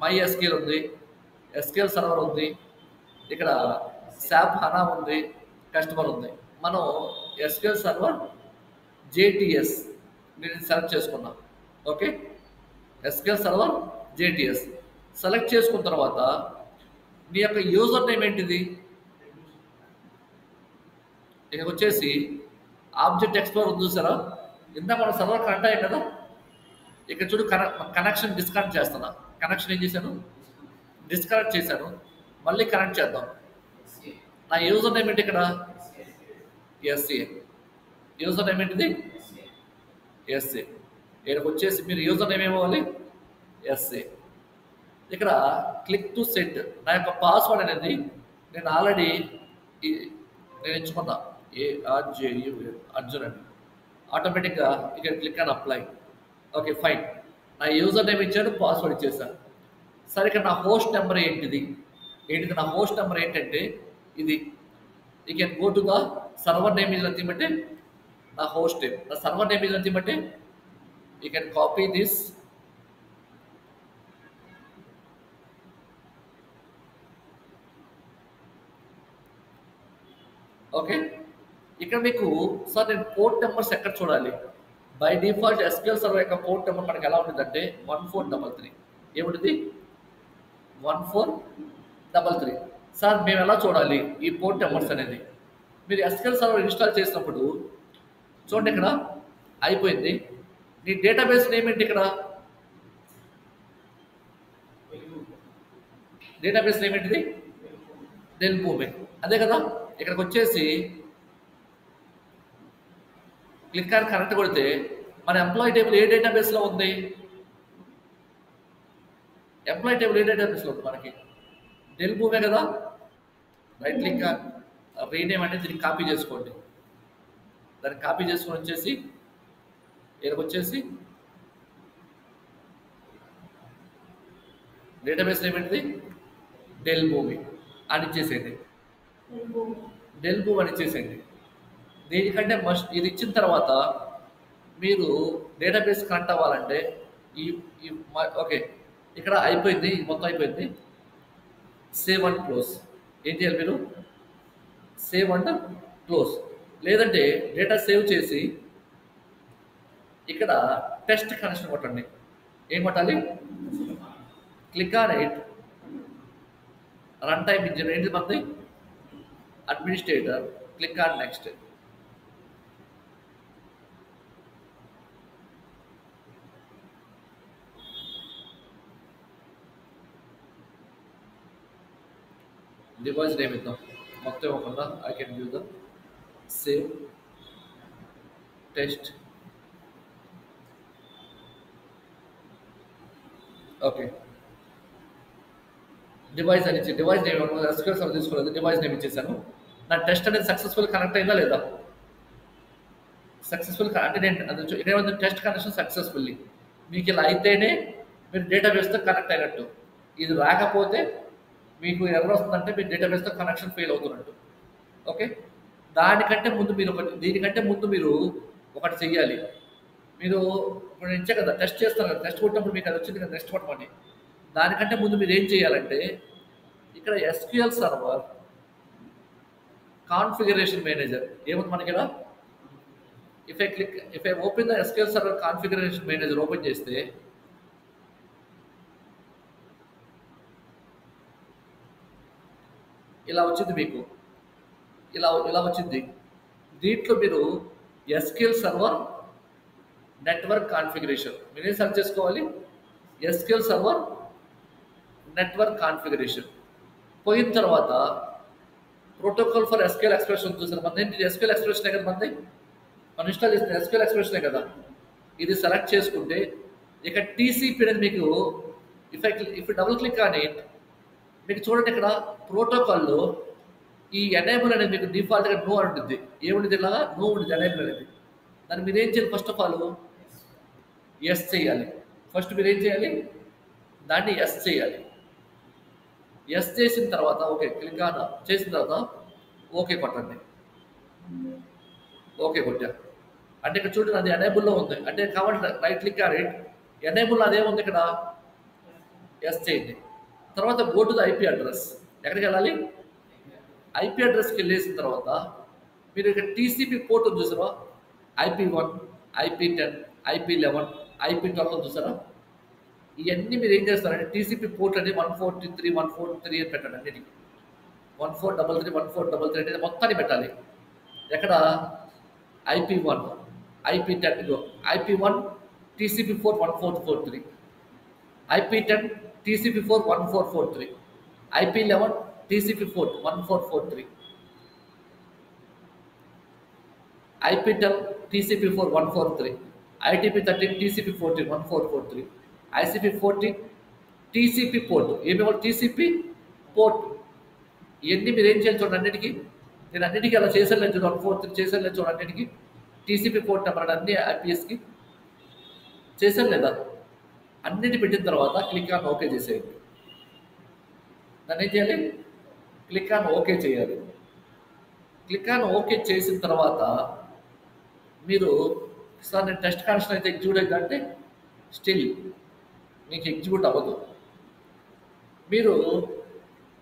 [SPEAKER 1] MySQL ఉంది, ఎస్క్యూఎల్ సర్వర్ ఉంది, ఇక్కడ SAP HANA ఉంది, కస్టమర్ ఉంది. మనం ఎస్క్యూఎల్ సర్వర్ JTS నేను సెలెక్ట్ చేసుకున్నాం. Okay, SQL server JTS select చేసుకున్న తర్వాత మీ యొక్క యూజర్ నేమ్ ఏంటిది? ఇక వచ్చేసి ఆబ్జెక్ట్ ఎక్స్ప్లోరర్ చూసారా? ఇందాక మన సర్వర్ కనెక్ట్ అయ్యాం కదా. ఇక్కడ చూడు కనెక్షన్ డిస్కనెక్ట్ చేస్తున్నా. కనెక్షన్ ఏం చేశాను, డిస్కనెక్ట్ చేశాను, మళ్ళీ కనెక్ట్ చేద్దాం. నా యూజర్ నేమ్ ఏంటి ఇక్కడ, ఎస్ఏ. యూజర్ నేమ్ ఏంటిది, ఎస్ఏ. ఇక్కడికి వచ్చేసి మీరు యూజర్ నేమ్ ఏమవ్వాలి, ఎస్ఏ. ఇక్కడ క్లిక్ టు సెట్. నా యొక్క పాస్వర్డ్ అనేది నేను ఆల్రెడీ నేను ఎంచుకున్నా, ARJU అర్జున్ అని. ఆటోమేటిక్గా ఇక్కడ క్లిక్ అని అప్లై. Okay fine. నా యూజర్ నేమ్ ఇచ్చాను, పాస్వర్డ్ ఇచ్చేసాను. సరే ఇక్కడ నా హోస్ట్ నెంబర్ ఏంటిది, నా హోస్ట్ నెంబర్ ఏంటంటే ఇది. You can go to the server name is nothing but నా హోస్ట్ నేమ్. నా server name is nothing but you can copy this. Okay, ఇక్కడ మీకు సార్ నేను పోర్ట్ నెంబర్స్ ఎక్కడ చూడాలి? బై డిఫాల్ట్ ఎస్క్యూఎల్ సర్వర్ యొక్క పోర్ట్ నెంబర్ మనకి ఎలా ఉంటుందంటే 1433. ఏముంటుంది, 1433. సార్ మేము ఎలా చూడాలి ఈ పోర్ట్ నెంబర్స్ అనేది? మీరు ఎస్క్యూఎల్ సర్వర్ ఇన్స్టాల్ చేసినప్పుడు చూడండి, ఇక్కడ అయిపోయింది. నీ డేటాబేస్ నేమ్ ఏంటి, ఇక్కడ డేటాబేస్ నేమ్ ఏంటిది, డెల్ భూమి, అదే కదా. ఇక్కడికి వచ్చేసి క్లిక్ అని కనెక్ట్ కొడితే మన ఎంప్లాయీ టేబుల్ ఏ డేటాబేస్లో ఉంది, ఎంప్లాయీ టేబుల్ ఏ డేటాబేస్లో ఉంది మనకి, డెల్ భూమే కదా. రైట్ క్లిక్ రీనేమ్ అనేది దీనికి కాపీ చేసుకోండి. దాన్ని కాపీ చేసుకొని వచ్చేసి ఇక్కడికి వచ్చేసి డేటాబేస్ నేమ్ ఏంటిది, డెల్ భూమి అని ఇచ్చేసేయండి. డెల్ భూమి అని ఇచ్చేసేయండి. దీనికంటే మస్ట్ ఇది ఇచ్చిన తర్వాత మీరు డేటాబేస్ కనెక్ట్ అవ్వాలంటే ఓకే ఇక్కడ అయిపోయింది, మొత్తం అయిపోయింది. Save and close. ఏం చేయాలి మీరు, సేవ్ అండ్ క్లోజ్. లేదంటే డేటా సేవ్ చేసి ఇక్కడ టెస్ట్ కనెక్షన్ కొట్టండి. ఏం కొట్టాలి, click on it. Run time engine ఏంటి మంది, administrator. Click on next. Device name ఇద్దాం మొత్తం ఇవ్వకుండా. I can give the save test. Okay, device అని ఇచ్చి డివైస్ నేమ్ ఎస్క్యూఎల్ సర్వర్ తీసుకోలేదు, డివైస్ నేమ్ ఇచ్చేసాను. నా టెస్ట్ అనేది సక్సెస్ఫుల్ కనెక్ట్ అయిందా లేదా, సక్సెస్ఫుల్ అంటే నేను ఇక్కడ టెస్ట్ కనెక్షన్ సక్సెస్ఫుల్లీ. మీకు ఇలా అయితేనే మీరు డేటాబేస్తో కనెక్ట్ అయినట్టు. ఇది రాకపోతే మీకు ఎర్రర్ వస్తుందంటే మీ డేటాబేస్తో కనెక్షన్ ఫెయిల్ అవుతున్నట్టు. ఓకే, దీనికంటే ముందు మీరు ఒకటి చెయ్యాలి. మీరు ఇప్పుడు నేను ఇచ్చే కదా టెస్ట్ చేస్తాను కదా, టెస్ట్ కొట్టినప్పుడు మీకు అది వచ్చింది కదా నెక్స్ట్ కొట్టమని. దానికంటే ముందు మీరు ఏం చేయాలంటే ఇక్కడ ఎస్క్యూఎల్ సర్వర్ కాన్ఫిగరేషన్ మేనేజర్ ఏముంది మనకి ఇక్కడ. If I open the SQL server configuration manager open చేస్తే ఇలా వచ్చింది మీకు, ఇలా వచ్చింది. దీంట్లో మీరు ఎస్క్యూఎల్ సర్వర్ నెట్వర్క్ కాన్ఫిగరేషన్ మీరేం సెర్చ్ చేసుకోవాలి, ఎస్క్యూఎల్ సర్వర్ నెట్వర్క్ కాన్ఫిగరేషన్. పోయిన తర్వాత ప్రోటోకాల్ ఫర్ ఎస్క్యూఎల్ ఎక్స్ప్రెషన్ చూసారు. మన ఏంటి ఎస్క్యూఎల్ ఎక్స్ప్రెషనే కదా, మనది మనం ఇన్స్టాల్ చేసిన ఎస్క్యూఎల్ ఎక్స్ప్రెషనే కదా. ఇది సెలెక్ట్ చేసుకుంటే ఇక టీసీపీ అనేది మీకు ఇఫ్ డబుల్ క్లిక్ అని మీకు చూడండి ఇక్కడ ప్రోటోకాల్లో ఈ ఎనేబుల్ అనేది మీకు డిఫాల్ట్గా నో అని ఉంటుంది. ఏముంటుంది ఇలా నో ఉంటుంది ఎనేబుల్ అనేది. దాన్ని మీరు ఏం చేయాలి, ఫస్ట్ ఆఫ్ ఆల్ ఎస్ చేయాలి. ఫస్ట్ మీరు ఏం చేయాలి, దాన్ని ఎస్ చేయాలి. ఎస్ చేసిన తర్వాత ఓకే క్లిక్ ఆన్ చేసిన తర్వాత ఓకే కొట్టండి. ఓకే కొట్టా అంటే ఇక్కడ చూడండి అది ఎనేబుల్లో ఉంది. అంటే కాబట్టి right click on it, enable అదేముంది ఇక్కడ ఎస్ చేయండి. తర్వాత go to the IP address. ఎక్కడికి వెళ్ళాలి, ఐపీ అడ్రస్కి వెళ్ళేసిన తర్వాత మీరు ఇక్కడ టీసీపీ పోర్ట్ చూసారా, IP1, IP10, IP11, IP12 చూసారా. ఇవన్నీ మీరు ఏం చేస్తారంటే టీసీపీ పోర్ట్ అనేది 143 అని పెట్టండి. అన్నిటికీ 1433 1433 అనేది మొత్తాన్ని పెట్టాలి. ఎక్కడ IP1, IP10, IP1 TCP4 1443, IP10 TCP4 1443, IP11 TCP4 1443, IP10 TCP4 143, ITP13 TCP14 1443, ICP14 TCP port. ఏమేమో TCP పోర్ట్. ఇవన్నీ మీరు ఏం చేయాలి చూడండి అన్నిటికీ. నేను అన్నిటికీ అలా చేశాను లేదు చూడండి, 143 చేశాను లేదు చూడండి అన్నిటికీ. TCP పోర్ట్ నెంబర్ అన్ని IPSకి చేశాను లేదా. అన్నిటి పెట్టిన తర్వాత క్లిక్ ఆన్ ఓకే చేసేయండి. దాన్ని ఏం చేయాలి, క్లిక్ ఆన్ ఓకే చేయాలి. క్లిక్ ఆన్ ఓకే చేసిన తర్వాత మీరు సార్ నేను టెస్ట్ కనెక్షన్ అయితే ఎగ్జిక్యూట్ అవుతుందంటే స్టిల్ మీకు ఎగ్జిక్యూట్ అవ్వదు. మీరు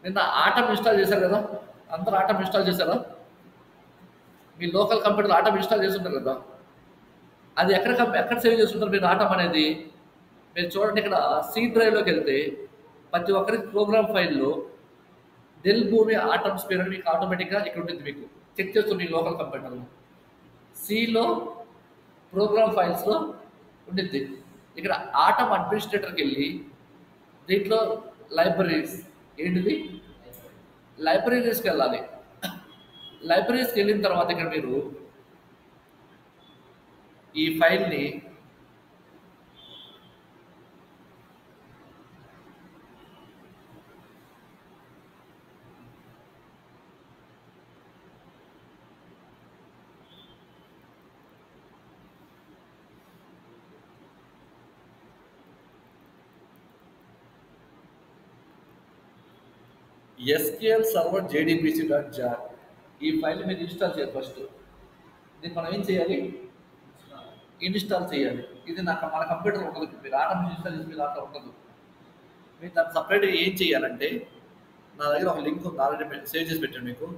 [SPEAKER 1] నిన్న ఆటం ఇన్స్టాల్ చేశారు కదా, అందరూ ఆటం ఇన్స్టాల్ చేశారా? మీ లోకల్ కంప్యూటర్ ఆటం ఇన్స్టాల్ చేస్తుంటారు కదా, అది ఎక్కడ సేవ్ చేస్తుంటారు మీరు ఆటం అనేది? మీరు చూడండి, ఇక్కడ సి డ్రైవ్లోకి వెళ్తే ప్రతి ఒక్కరికి ప్రోగ్రామ్ ఫైల్లో డెల్ భూమి ఆటమ్స్ పేరు అని మీకు ఆటోమేటిక్గా ఇక్కడ ఉంటుంది. మీకు చెక్ చేస్తుంది మీ లోకల్ కంప్యూటర్లో. సిలో ప్రోగ్రామ్ ఫైల్స్లో ఉండిద్ది. ఇక్కడ ఆటమ్ అడ్మినిస్ట్రేటర్కి వెళ్ళి దీంట్లో లైబ్రరీస్ ఏంటిది, లైబ్రరీస్కి వెళ్ళాలి. లైబ్రరీస్కి వెళ్ళిన తర్వాత ఇక్కడ మీరు ఈ ఫైల్ని SQL సర్వర్ JDBC.jar ఈ ఫైల్ మీరు ఇన్స్టాల్ చేయాలి. ఫస్ట్ దీన్ని మనం ఏం చేయాలి, ఇన్స్టాల్ చేయాలి. ఇది మన కంప్యూటర్ ఉండదు, మీరు ఆటం ఇన్స్టాల్ చేసి మీరు ఆటం ఉండదు. మీరు దాన్ని సపరేట్గా ఏం చేయాలంటే, నా దగ్గర ఒక లింక్ ఉంది, ఆల్రెడీ సేవ్ చేసి పెట్టాను మీకు.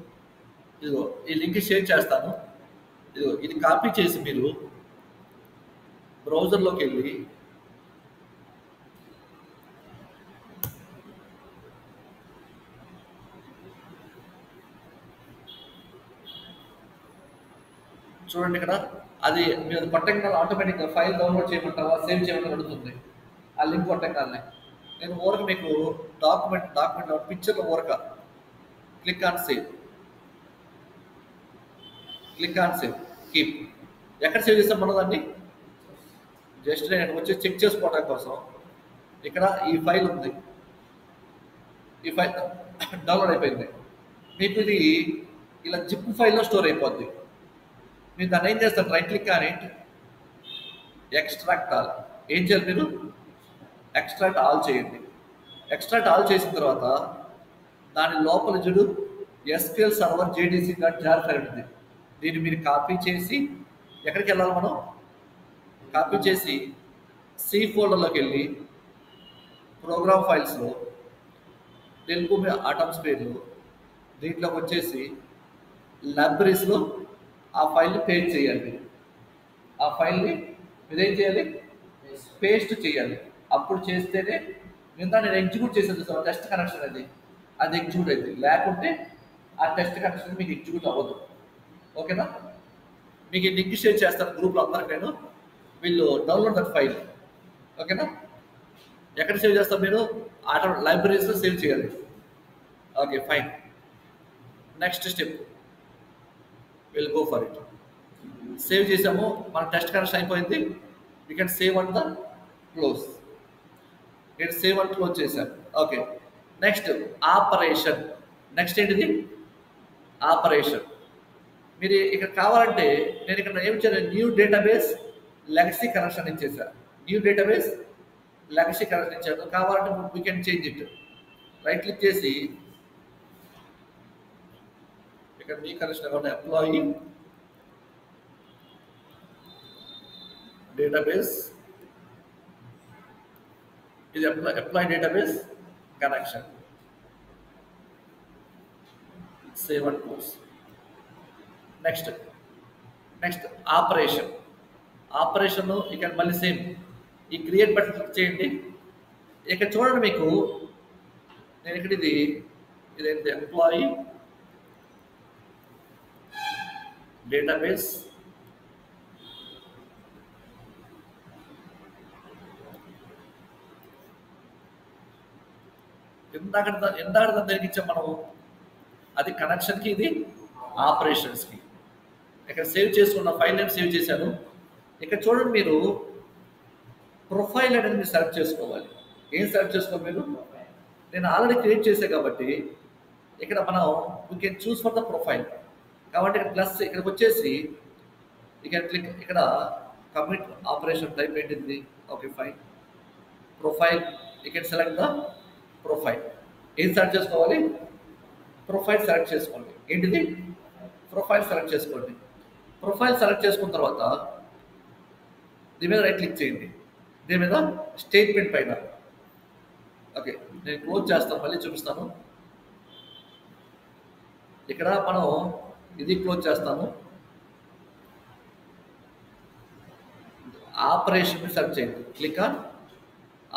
[SPEAKER 1] ఇదిగో ఈ లింక్ షేర్ చేస్తాను. ఇదిగో ఇది కాపీ చేసి మీరు బ్రౌజర్లోకి వెళ్ళి చూడండి, ఇక్కడ అది మీరు కొట్టంగా ఆటోమేటిక్గా ఫైల్ డౌన్లోడ్ చేయమంటావా సేవ్ చేయమని అడుగుతుంది. ఆ లింక్ కొట్టంగానే నేను ఊరక మీకు డాక్యుమెంట్ పిక్చర్లో ఊరక క్లిక్ ఆన్ సేవ్ కీప్. ఎక్కడ సేవ్ చేస్తాం మనం దాన్ని? జస్ట్ నేను వచ్చి చెక్ చేసుకోవడం కోసం ఇక్కడ ఈ ఫైల్ ఉంది, ఈ ఫైల్ డౌన్లోడ్ అయిపోయింది. మీకు ఇది ఇలా జిప్ ఫైల్లో స్టోర్ అయిపోద్ది. మీరు దాన్ని ఏం చేస్తారు, రైట్ క్లిక్ అని ఎక్స్ట్రాక్ట్ ఆల్. ఏం చేయాలి మీరు, ఎక్స్ట్రాక్ట్ ఆల్ చేయండి. ఎక్స్ట్రాక్ట్ ఆల్ చేసిన తర్వాత దాని లోపల చూడు SQL సర్వర్ JDBC.jar ఫైల్ ఉంటుంది. దీన్ని మీరు కాపీ చేసి ఎక్కడికి వెళ్ళాలి, మనం కాపీ చేసి సి ఫోల్డర్లోకి వెళ్ళి ప్రోగ్రామ్ ఫైల్స్లో తెలుగు మీ ఆటమ్స్ పేర్లు దీంట్లోకి వచ్చేసి లైబ్రరీస్లో ఆ ఫైల్ని పేస్ట్ చేయాలి. ఆ ఫైల్ని మీరేం చేయాలి, పేస్ట్ చేయాలి. అప్పుడు చేస్తేనే నేను ఎగ్జిక్యూట్ చేసేది సార్ టెస్ట్ కనెక్షన్ అది ఎగ్జిక్యూట్ అవుతుంది. లేకుంటే ఆ టెస్ట్ కనెక్షన్ మీకు ఎగ్జిక్యూట్ అవ్వదు. ఓకేనా? మీకు లింక్ షేర్ చేస్తాను గ్రూప్లో అందరికి. నేను వీళ్ళు డౌన్లోడ్ దట్ ఫైల్. ఓకేనా? ఎక్కడ సేవ్ చేస్తారు మీరు? లైబ్రరీస్లో సేవ్ చేయాలి. Okay, fine. Next step will go for it. Save చేసాము, మన టెస్ట్ కనెక్షన్ అయిపోయింది. You can save and the close. నేను సేవ్ అండ్ క్లోజ్ చేశాను. Okay, next operation. నెక్స్ట్ ఏంటిది, ఆపరేషన్. మీరు ఇక్కడ కావాలంటే నేను ఇక్కడ ఏం చేయాలి, న్యూ డేటాబేస్ లెగసీ కనెక్షన్ ఇచ్చేసాను. న్యూ డేటాబేస్ లెగసీ కనెక్షన్ ఇచ్చాను. కావాలంటే we can change it. Right click చేసి ఇక్కడ మీ కనెక్షన్ అకౌంట్ ఎంప్లాయీ డేటాబేస్, ఇది employee database connection. Save and close. Next operation ఇక్కడ మళ్ళీ సేమ్ ఈ క్రియేట్ బటన్ క్లిక్ చేయండి. ఇక్కడ చూడండి, మీకు నేను ఇక్కడ ఇదేంటి ఎంప్లాయీ డేటాబేస్ ఇందాక దానికి ఇచ్చాం మనము, అది కనెక్షన్కి, ఇది ఆపరేషన్స్కి. ఇక్కడ సేవ్ చేసుకున్న ఫైల్ నేమ్ సేవ్ చేశాను. ఇక్కడ చూడండి, మీరు ప్రొఫైల్ అనేది మీరు సెలెక్ట్ చేసుకోవాలి. ఏం సెలెక్ట్ చేసుకోవాలి మీరు? నేను ఆల్రెడీ క్రియేట్ చేశాను కాబట్టి ఇక్కడ మనం we can choose for the profile. కాబట్టి ఇక్కడ ప్లస్ ఇక్కడికి వచ్చేసి ఇక క్లిక్, ఇక్కడ కమిట్ ఆపరేషన్ టైప్ ఏంటింది? Okay fine. Profile, you can select the profile. ఏం సెలెక్ట్ చేసుకోవాలి? ప్రొఫైల్ సెలెక్ట్ చేసుకోండి. ఏంటిది? ప్రొఫైల్ సెలెక్ట్ చేసుకోండి. ప్రొఫైల్ సెలెక్ట్ చేసుకున్న తర్వాత దీని మీద రైట్ క్లిక్ చేయండి. దీని మీద స్టేట్మెంట్ పైన, ఓకే నేను క్లోజ్ చేస్తాను, మళ్ళీ చూపిస్తాను. ఇక్కడ మనం ఇది క్లోజ్ చేస్తాను. ఆపరేషన్ సెర్చ్ చేయండి, క్లిక్ ఆన్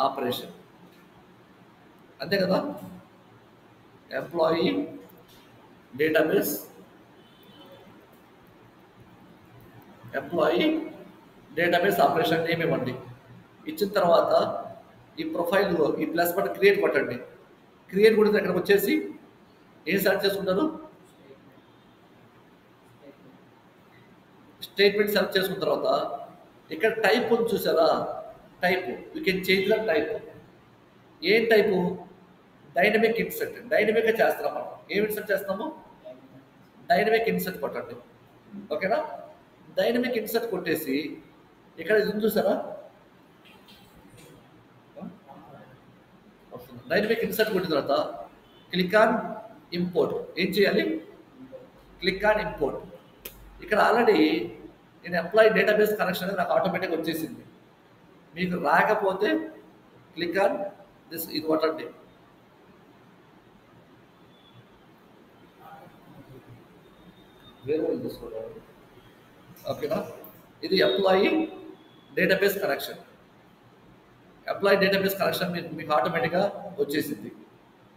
[SPEAKER 1] ఆపరేషన్. అంతే కదా? Employee database, employee database operation name ఇవ్వండి. ఇచ్చిన తర్వాత ఈ ప్రొఫైల్, ఈ ప్లస్ బటన్ క్రియేట్ కొట్టండి. క్రియేట్ కొడితే ఇక్కడికి వచ్చేసి ఏం సెలెక్ట్ చేసుకుంటారు? స్టేట్మెంట్ సెలెక్ట్ చేసుకున్న తర్వాత ఇక్కడ టైప్ ఉంది చూసారా? Type, you can change the type. ఏం టైపు? Dynamic insert. డైనమిక్గా చేస్తున్నాం మనం. ఏం ఇన్సర్ట్ చేస్తున్నాము? డైనమిక్ ఇన్సర్ట్ కొట్టండి. ఓకేనా? డైనమిక్ ఇన్సర్ట్ కొట్టేసి ఇక్కడ ఇది చూసారా? డైనమిక్ ఇన్సర్ట్ కొట్టిన తర్వాత క్లిక్ ఆన్ ఇంపోర్ట్. ఏం చేయాలి? Click on import. ఇక్కడ ఆల్రెడీ నేను ఎంప్లాయీ డేటాబేస్ కనెక్షన్ అనేది నాకు ఆటోమేటిక్గా వచ్చేసింది. మీకు రాకపోతే క్లిక్ ఆన్ దిస్, ఇది కొట్టండి. వేరే వాళ్ళు తీసుకోవాలి. ఓకేనా? ఇది employee database connection. Employee database connection మీకు ఆటోమేటిక్గా వచ్చేసింది.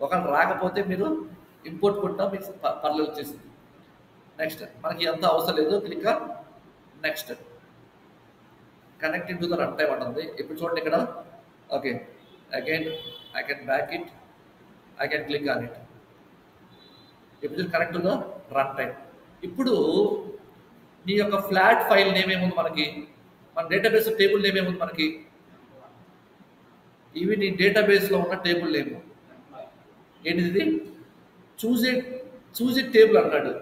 [SPEAKER 1] ఒకవేళ రాకపోతే మీరు ఇంపోర్ట్ కొట్టినా మీకు పర్లేదు వచ్చేసింది. నెక్స్ట్, మనకి ఎంత అవసరం లేదు, click on next. Connecting to the run time అంటుంది. ఇప్పుడు చూడండి ఇక్కడ, okay again I can back it, I can click on it. ఇప్పుడు connect to the run time. ఇప్పుడు నీ యొక్క ఫ్లాట్ ఫైల్ నేమ్ ఏముంది మనకి? మన డేటాబేస్ టేబుల్ నేమ్ ఏముంది మనకి? ఇవి నీ డేటాబేస్లో ఉన్న టేబుల్ నేమ్. ఏంటిది? చూజ్ ఇట్ టేబుల్ అన్నాడు.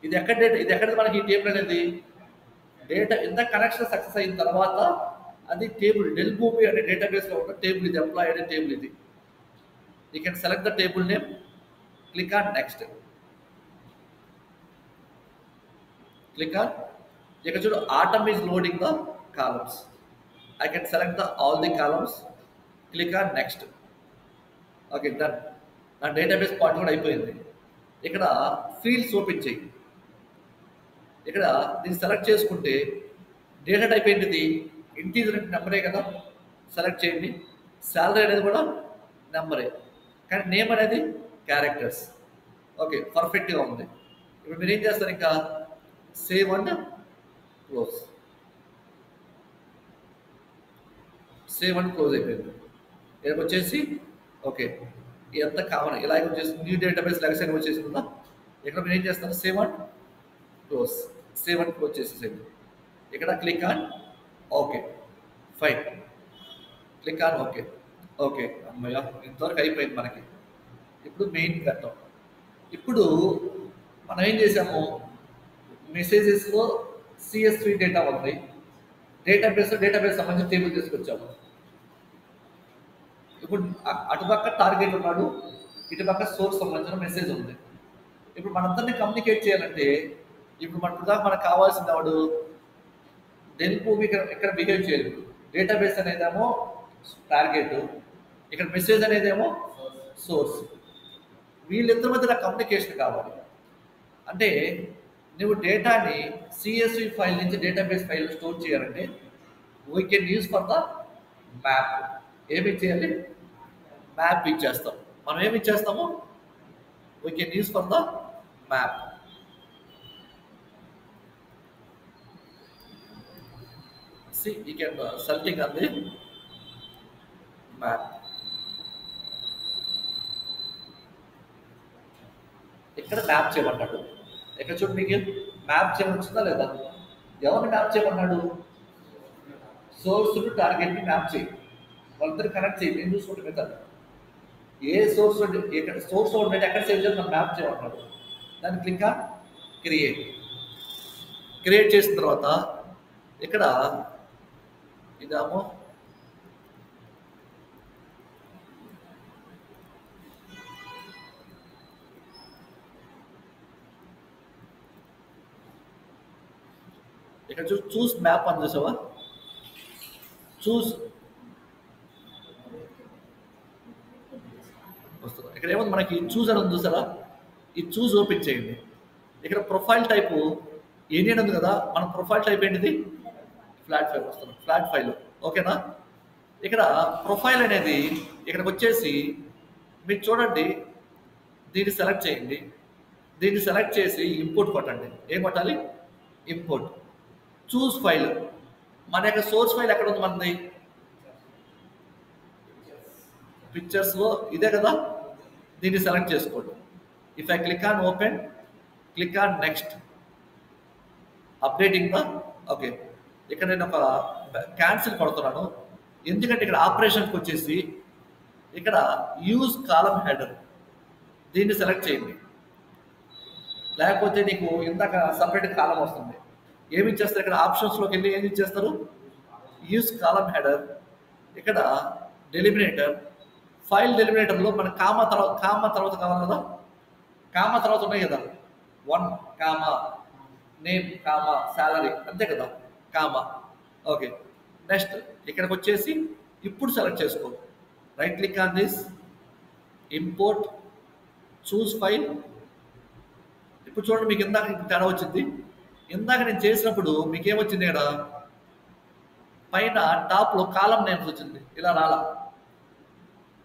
[SPEAKER 1] ఇది ఎక్కడ డేటా, ఇది ఎక్కడ మనకి ఈ టేబుల్ అనేది? డేటా ఇంత కనెక్షన్ సక్సెస్ అయిన తర్వాత అది టేబుల్, డెల్ భూమి అనే డేటాబేస్లో ఉన్న టేబుల్ ఇది, ఎంప్లాయీ అనే టేబుల్ ఇది. You can select the table name, click on next. Click on, ఇక్కడ చూడు atom is loading the columns. I can select the all the columns, click on next. Okay done. నా డేటాబేస్ పార్ట్ కూడా అయిపోయింది. ఇక్కడ ఫీల్డ్స్ ఓపెన్ చేయి. ఇక్కడ దీన్ని సెలెక్ట్ చేసుకుంటే డేటా టైప్ ఏంటిది? ఇంటీజర్ అంటే నెంబరే కదా, సెలెక్ట్ చేయండి. శాలరీ అనేది కూడా నెంబరే, కానీ నేమ్ అనేది క్యారెక్టర్స్. ఓకే పర్ఫెక్ట్గా ఉంది. ఇప్పుడు మీరు ఏం చేస్తారు? ఇంకా save and close. Save and close అయిపోయింది. ఇక్కడికి వచ్చేసి ఓకే ఎంత కామన్ ఇలాగ వచ్చేసి న్యూ డేటాబేస్ లెగసీ వచ్చేసిందా? ఇక్కడ మీరు ఏం చేస్తారు? Save and close. Save and close చేసేసేయండి. ఇక్కడ click on okay fine, click on okay. Okay అమ్మయ్య, ఇంతవరకు అయిపోయింది మనకి. ఇప్పుడు మెయిన్ కట్టం. ఇప్పుడు మనం ఏం చేసాము? మెసేజెస్లో CSV డేటా ఉంది, డేటాబేస్ సంబంధించిన టేబుల్ తీసుకొచ్చాము. ఇప్పుడు అటుపక్క టార్గెట్ ఉన్నాడు, ఇటుపక్క సోర్స్ సంబంధించిన మెసేజ్ ఉంది. ఇప్పుడు మనందరినీ కమ్యూనికేట్ చేయాలంటే ఇప్పుడు మనకు కావాల్సింది వాడు డెల్ భూమి ఇక్కడ బిహేవ్ చేయలేదు. డేటాబేస్ అనేదేమో టార్గెట్, ఇక్కడ మెసేజ్ అనేదేమో సోర్స్. వీళ్ళిద్దరి మధ్య నాకు కమ్యూనికేషన్ కావాలి. అంటే నువ్వు డేటాని CSV ఫైల్ నుంచి డేటాబేస్ ఫైల్ స్టోర్ చేయాలంటే we can use for the map. ఏమి చేయాలి? మ్యాప్ ఇచ్చేస్తాం. మనం ఏమి ఇచ్చేస్తాము? We can use for the map. See, you can selecting on the map. ఇక్కడ మ్యాప్ చేయమన్నాడు. ఇక్కడ చూడు మీకు మ్యాప్ చేయమని వచ్చిందా లేదా? ఎవరిని మ్యాప్ చేయమన్నాడు? సోర్స్ టు టార్గెట్ ని మ్యాప్ చేయి, వాళ్ళిద్దరు కనెక్ట్ చేయి. నేను చూసుకుంటే మెథడ్ ఏ సోర్స్ ఇక్కడ సోర్స్ ఉంటే ఎక్కడ సేవ్ చేయాలి మనం మ్యాప్ చేయమన్నాడు. దాన్ని క్లిక్ ఆన్ క్రియేట్. క్రియేట్ చేసిన తర్వాత ఇక్కడ ఇదేమో ఇక్కడ చూస్ మ్యాప్ అని చూసావా? చూస్ వస్తుంది. ఇక్కడ ఏముంది మనకి చూస్ అని ఉంది చూసారా? ఈ చూస్ ఓపెన్ చేయండి. ఇక్కడ ప్రొఫైల్ టైపు ఏనియన్ ఉంది కదా, మన ప్రొఫైల్ టైప్ ఏంటిది? ఫ్లాట్ ఫైల్ వస్తుంది. ఫ్లాట్ ఫైల్ ఓకేనా? ఇక్కడ ప్రొఫైల్ అనేది ఇక్కడికి వచ్చేసి మీరు చూడండి, దీన్ని సెలెక్ట్ చేయండి. దీన్ని సెలెక్ట్ చేసి ఇంపోర్ట్ కొట్టండి. ఏం కొట్టాలి? ఇంపోర్ట్. చూస్ ఫైల్, మన యొక్క సోర్స్ ఫైల్ ఎక్కడ ఉంది మనది? పిక్చర్స్లో ఇదే కదా. దీన్ని సెలెక్ట్ చేసుకోండి. If I click on open, click on next, updating the okay. ఇక్కడ నేను ఒక క్యాన్సిల్ కొడుతున్నాను, ఎందుకంటే ఇక్కడ ఆపరేషన్కి వచ్చేసి ఇక్కడ యూజ్ కాలమ్ హెడర్ దీన్ని సెలెక్ట్ చేయండి. లేకపోతే నీకు ఇందాక సపరేట్ కాలం వస్తుంది. ఏమి ఇచ్చేస్తారు? ఇక్కడ ఆప్షన్స్లోకి వెళ్ళి ఏమి ఇచ్చేస్తారు? Use column header. ఇక్కడ డెలిమినేటర్, ఫైల్ డెలిమినేటర్లో మన కామా తర్వాత కావాలి కదా. కామా తర్వాత ఉన్నాయి కదా, 1 కామా నేమ్ కామా సాలరీ, అంతే కదా కామా. ఓకే, నెక్స్ట్ ఇక్కడికి వచ్చేసి ఇప్పుడు సెలెక్ట్ చేసుకో. Right click on this, import, choose file. ఇప్పుడు చూడండి, మీకు ఇందాక తేడా వచ్చింది. ఇందాక నేను చేసినప్పుడు మీకు ఏమొచ్చింది? ఇక్కడ పైన టాప్లో కాలం నేమ్స్ వచ్చింది, ఇలా రాలా,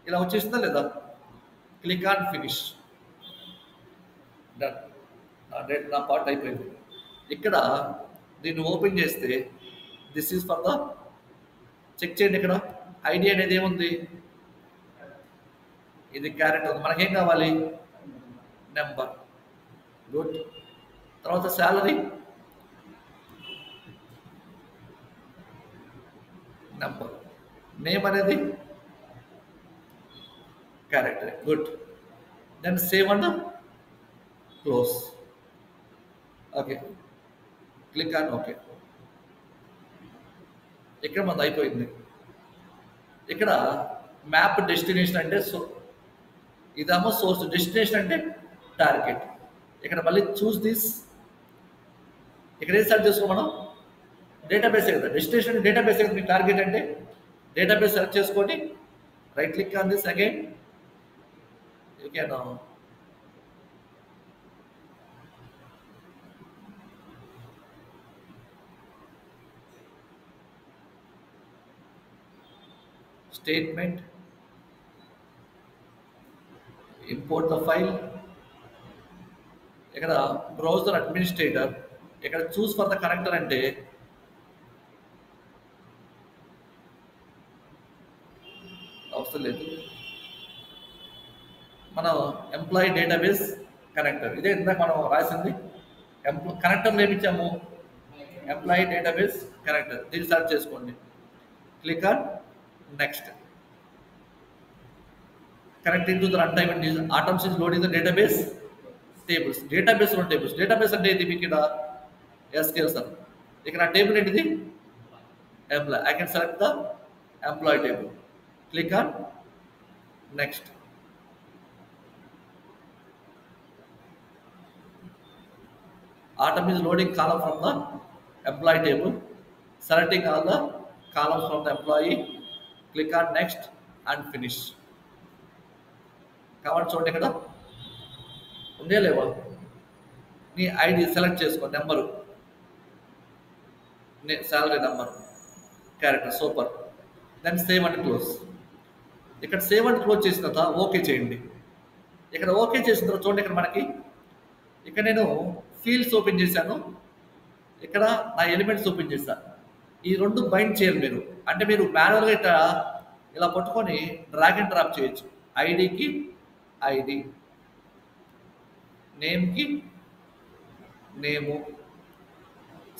[SPEAKER 1] ఇలా వచ్చేసిందా లేదా? Click on finish. డన్. నా పార్ట్ అయిపోయింది. ఇక్కడ దీన్ని ఓపెన్ చేస్తే this is for the check చేయండి. ఇక్కడ ఐడి అనేది ఏముంది? ఇది క్యారెక్టర్ ఉంది. మనకేం కావాలి? నెంబర్. గుడ్. తర్వాత శాలరీ నెంబర్, నేమ్ అనేది character. Good. Then save and close. Okay, click on okay. ఇక్కడ మనది అయిపోయింది. ఇక్కడ మ్యాప్ డెస్టినేషన్ అంటే ఇదేమో సోర్స్, డెస్టినేషన్ అంటే టార్గెట్. ఇక్కడ మళ్ళీ చూస్ దిస్. ఇక్కడ ఏం సెలెక్ట్ చేసుకో మనం? డేటాబేస్ కదా. డెస్టినేషన్ డేటాబేస్ కదా. మీ టార్గెట్ అంటే డేటాబేస్ సెలెక్ట్ చేసుకొని right click on this again. You can statement, import the file. ఇక్కడ బ్రౌజర్ అడ్మినిస్ట్రేటర్, ఇక్కడ చూస్ ఫర్ ద కనెక్టర్ అంటే అవసరం లేదు. మనం ఎంప్లాయీ డేటాబేస్ కనెక్టర్, ఇదే ఇందాక మనం రాసింది. కనెక్టర్లు ఏమి ఇచ్చాము? Employee database connector. దీన్ని సెలెక్ట్ చేసుకోండి. Click on next. Connecting to the runtime and atoms is loading the database tables. Database on tables. Database అంటే ఇది మీకు ఇక్కడ SQL సార్. ఇక్కడ టేబుల్ ఏంటిది? Employee. I can select the employee table. Click on next. Atom is loading column from the employee table. Selecting all the columns from the employee. Click on next and finish. కావాలి చూడండి, ఇక్కడ ఉండే లేవా? నీ ఐడి సెలెక్ట్ చేసుకో, number, salary number, character, super. Then save and close. ఇక్కడ సేవ్ అండ్ క్లోజ్ చేసిన తర్వాత ఓకే చేయండి. ఇక్కడ ఓకే చేసిన తర్వాత చూడండి, ఇక్కడ మనకి ఇక్కడ నేను ఫీల్డ్స్ ఓపెన్ చేశాను, ఇక్కడ నా ఎలిమెంట్స్ ఓపెన్ చేశాను. ఈ రెండు బైండ్ చేయాలి మీరు. అంటే మీరు మాన్యువల్గా ఇట్లా ఇలా పట్టుకొని డ్రాగ్ అండ్ డ్రాప్ చేయొచ్చు. ఐడికి ఐడి, నేమ్కి నేము,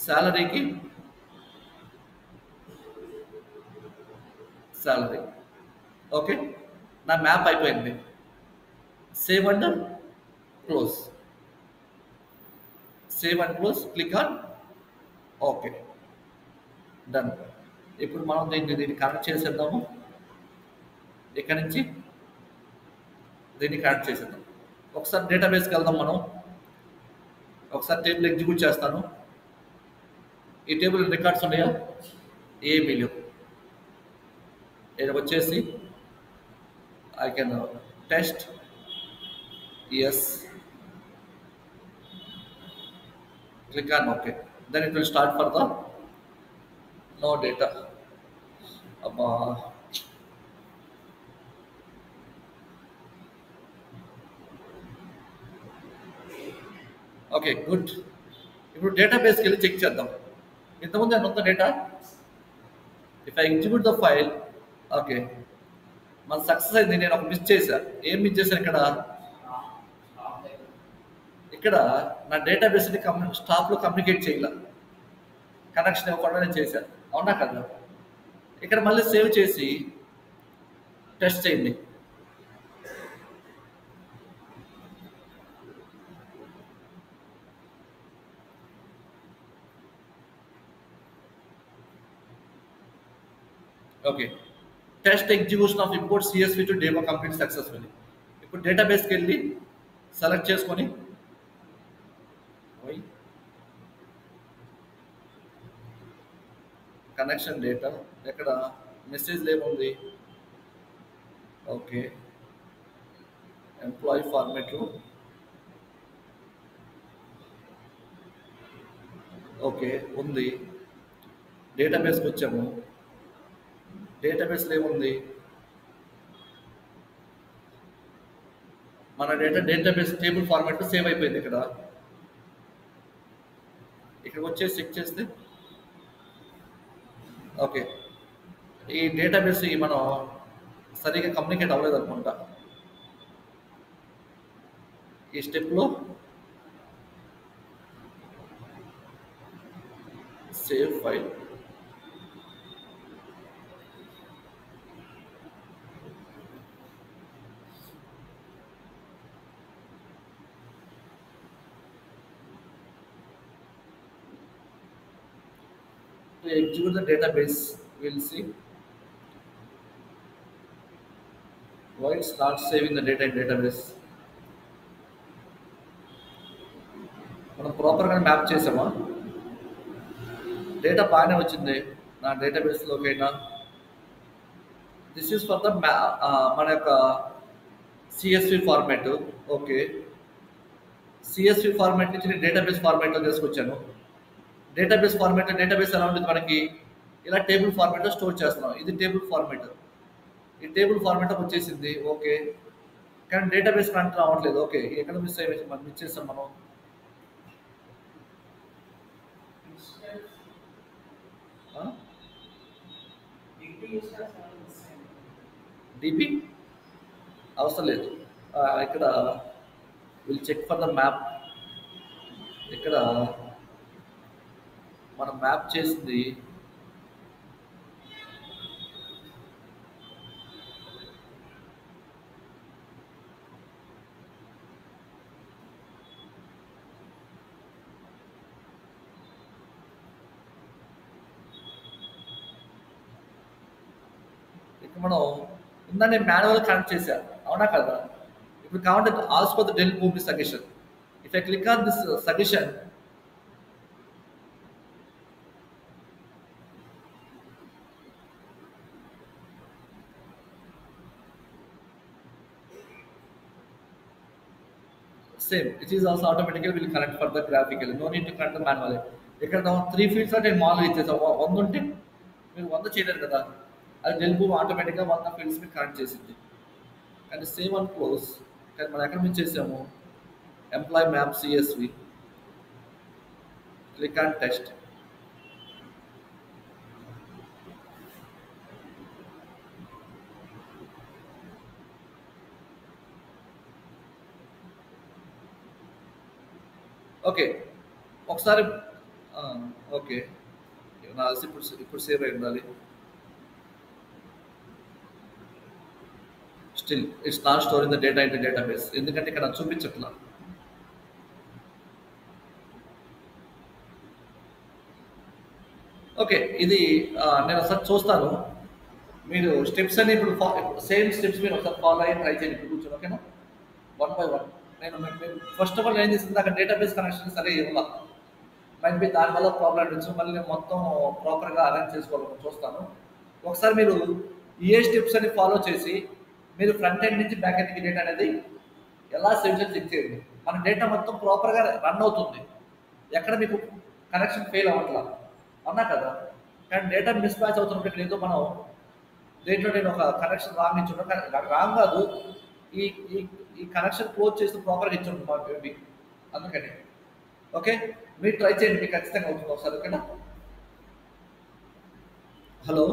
[SPEAKER 1] శాలరీకి శాలరీ. ఓకే, నా మ్యాప్ అయిపోయింది. Save and close. Save and close, click on okay, done. ఇప్పుడు మనం దీన్ని కనెక్ట్ చేసేద్దాము. ఇక్కడ నుంచి దీన్ని కనెక్ట్ చేసేద్దాం. ఒకసారి డేటాబేస్కి వెళ్దాం మనం. ఒకసారి టేబుల్ ఎగ్జిక్యూట్ చేస్తాను. ఈ టేబుల్ రికార్డ్స్ ఉన్నాయా? ఏమీ లేవు. ఇక్కడ వచ్చేసి I can test yes, click on okay, then it will start for the no data. అబ్బా, ఓకే గుడ్. ఇప్పుడు డేటాబేస్కి వెళ్ళి చెక్ చేద్దాం. ఇంతకుముందు ఎంత ఉందో data. If I execute the file, okay, మన సక్సెస్ అయింది. నేను ఒక మిస్ చేశాను. ఏం మిస్ చేశాను ఇక్కడ? ఇక్కడ నా డేటాబేస్ని స్టాప్లో కమ్యూనికేట్ చేయాల, కనెక్షన్ ఇవ్వకుండా నేను చేశాను. అవునా కదా? ఇక్కడ మళ్ళీ సేవ్ చేసి టెస్ట్ చేయండి. Okay, test execution of import CSV to demo complete successfully. ఇప్పుడు డేటాబేస్కి వెళ్ళి సెలెక్ట్ చేసుకొని కనెక్షన్ డేటా ఎక్కడ మెసేజ్ ఏముంది? ఓకే, ఎంప్లాయీ ఫార్మేట్లో ఓకే ఉంది. డేటాబేస్కి వచ్చాము. డేటాబేస్లో ఏముంది? మన డేటాబేస్ టేబుల్ ఫార్మాట్లో సేవ్ అయిపోయింది. ఇక్కడ వచ్చేసి చెక్ చేస్తే ఓకే, ఈ డేటాబేస్ మనం సరిగా కమ్యూనికేట్ అవ్వలేదు అనుకుంటా. ఈ స్టెప్లో save file, to execute the database, we'll see why it's not saving the data in database. మనం ప్రాపర్గా మ్యాప్ చేసామా? డేటా బాగానే వచ్చింది నా డేటాబేస్లోకి అయినా. దిస్ ఈజ్ ఫర్ ద మన యొక్క CSV format. Okay, CSV format నుంచి నేను డేటాబేస్ ఫార్మాట్లో తీసుకొచ్చాను. డేటాబేస్ ఫార్మాట్, డేటాబేస్ ఎలా ఉంటుంది మనకి? ఇలా టేబుల్ ఫార్మాట్లో స్టోర్ చేస్తున్నాం. ఇది టేబుల్ ఫార్మాట్. ఈ టేబుల్ ఫార్మాట్ వచ్చేసింది. ఓకే, కానీ డేటాబేస్ కనెక్ట్ రావట్లేదు. ఓకే, ఎక్కడ మిస్ అయ్యి మనం మిస్ చేస్తాం మనం? డిపి అవసరం లేదు. ఇక్కడ will check for the map. ఇక్కడ మనం మ్యాప్ చేసింది మనం ఉందని మాన్యువల్ కనెక్ట్ చేశాను. అవునా కదా? ఇప్పుడు కావాలంటే also the del move the suggestion. If I click on this suggestion, same it is also automatical will connect for the graphical. No need to connect the manual. ఇక్కడ 3 ఫీల్డ్స్ నేను మామూలుగా ఇచ్చేసాను. 100 ఉంటే మీరు 100 చేయలేరు కదా. అది డెల్ మూవ్ ఆటోమేటిక్గా 100 ఫీల్డ్స్ మీకు కనెక్ట్ చేసింది. కానీ సేవ్ అండ్ క్లోజ్. కానీ మనం ఎక్కడ నుంచి చేసాము? Employee map CSV, click on test. Okay. ఒకసారి ఆ! ఓకే. నా తెలిసి ఇప్పుడు సేవ్ అయి ఉండాలి. Still it's not storing the data in the database. ఎందుకంటే ఇక్కడ నాకు చూపించట్లా. ఓకే. ఇది నేను ఒకసారి చూస్తాను. మీరు స్టెప్స్ అన్ని ఇప్పుడు సేమ్ స్టెప్స్ మీరు ఒకసారి ఫాలో అయ్యి ట్రై చేయండి ఇప్పుడు కూర్చొని. ఓకేనా? One by one. నేను ఫస్ట్ ఆఫ్ ఆల్ ఏం చేసింది అక్కడ డేటాబేస్ కనెక్షన్ సరే ఇవ్వాల. మైట్ బి దానివల్ల ప్రాబ్లమ్ ఉండొచ్చు. మళ్ళీ నేను మొత్తం ప్రాపర్‌గా అరేంజ్ చేసుకోవాలని చూస్తాను. ఒకసారి మీరు ఏ స్టెప్స్ అని ఫాలో చేసి మీరు ఫ్రంట్ ఎండ్ నుంచి బ్యాక్ ఎండ్‌కి డేటా అనేది ఎలా సేవ్ చేయాలో చెక్ చేయండి. మన డేటా మొత్తం ప్రాపర్‌గా రన్ అవుతుంది. ఎక్కడ మీకు కనెక్షన్ ఫెయిల్ అవ్వట్లా. అవునా కదా? కానీ డేటా మిస్ మ్యాచ్ అవుతున్నప్పుడు ఏదో మనం దేంట్లో నేను ఒక కనెక్షన్ రాంగ్ ఇచ్చుంటాను. కానీ రాంగ్ కాదు. ఈ ఈ ఈ కనెక్షన్ క్లోజ్ చేసి ప్రాపర్‌గా ఇచ్చుంటాను మా మేబీ. అందుకని. ఓకే. మీరు ట్రై చేయండి. మీకు ఖచ్చితంగా అవుతుంది ఒకసారి. ఓకేనా? హలో.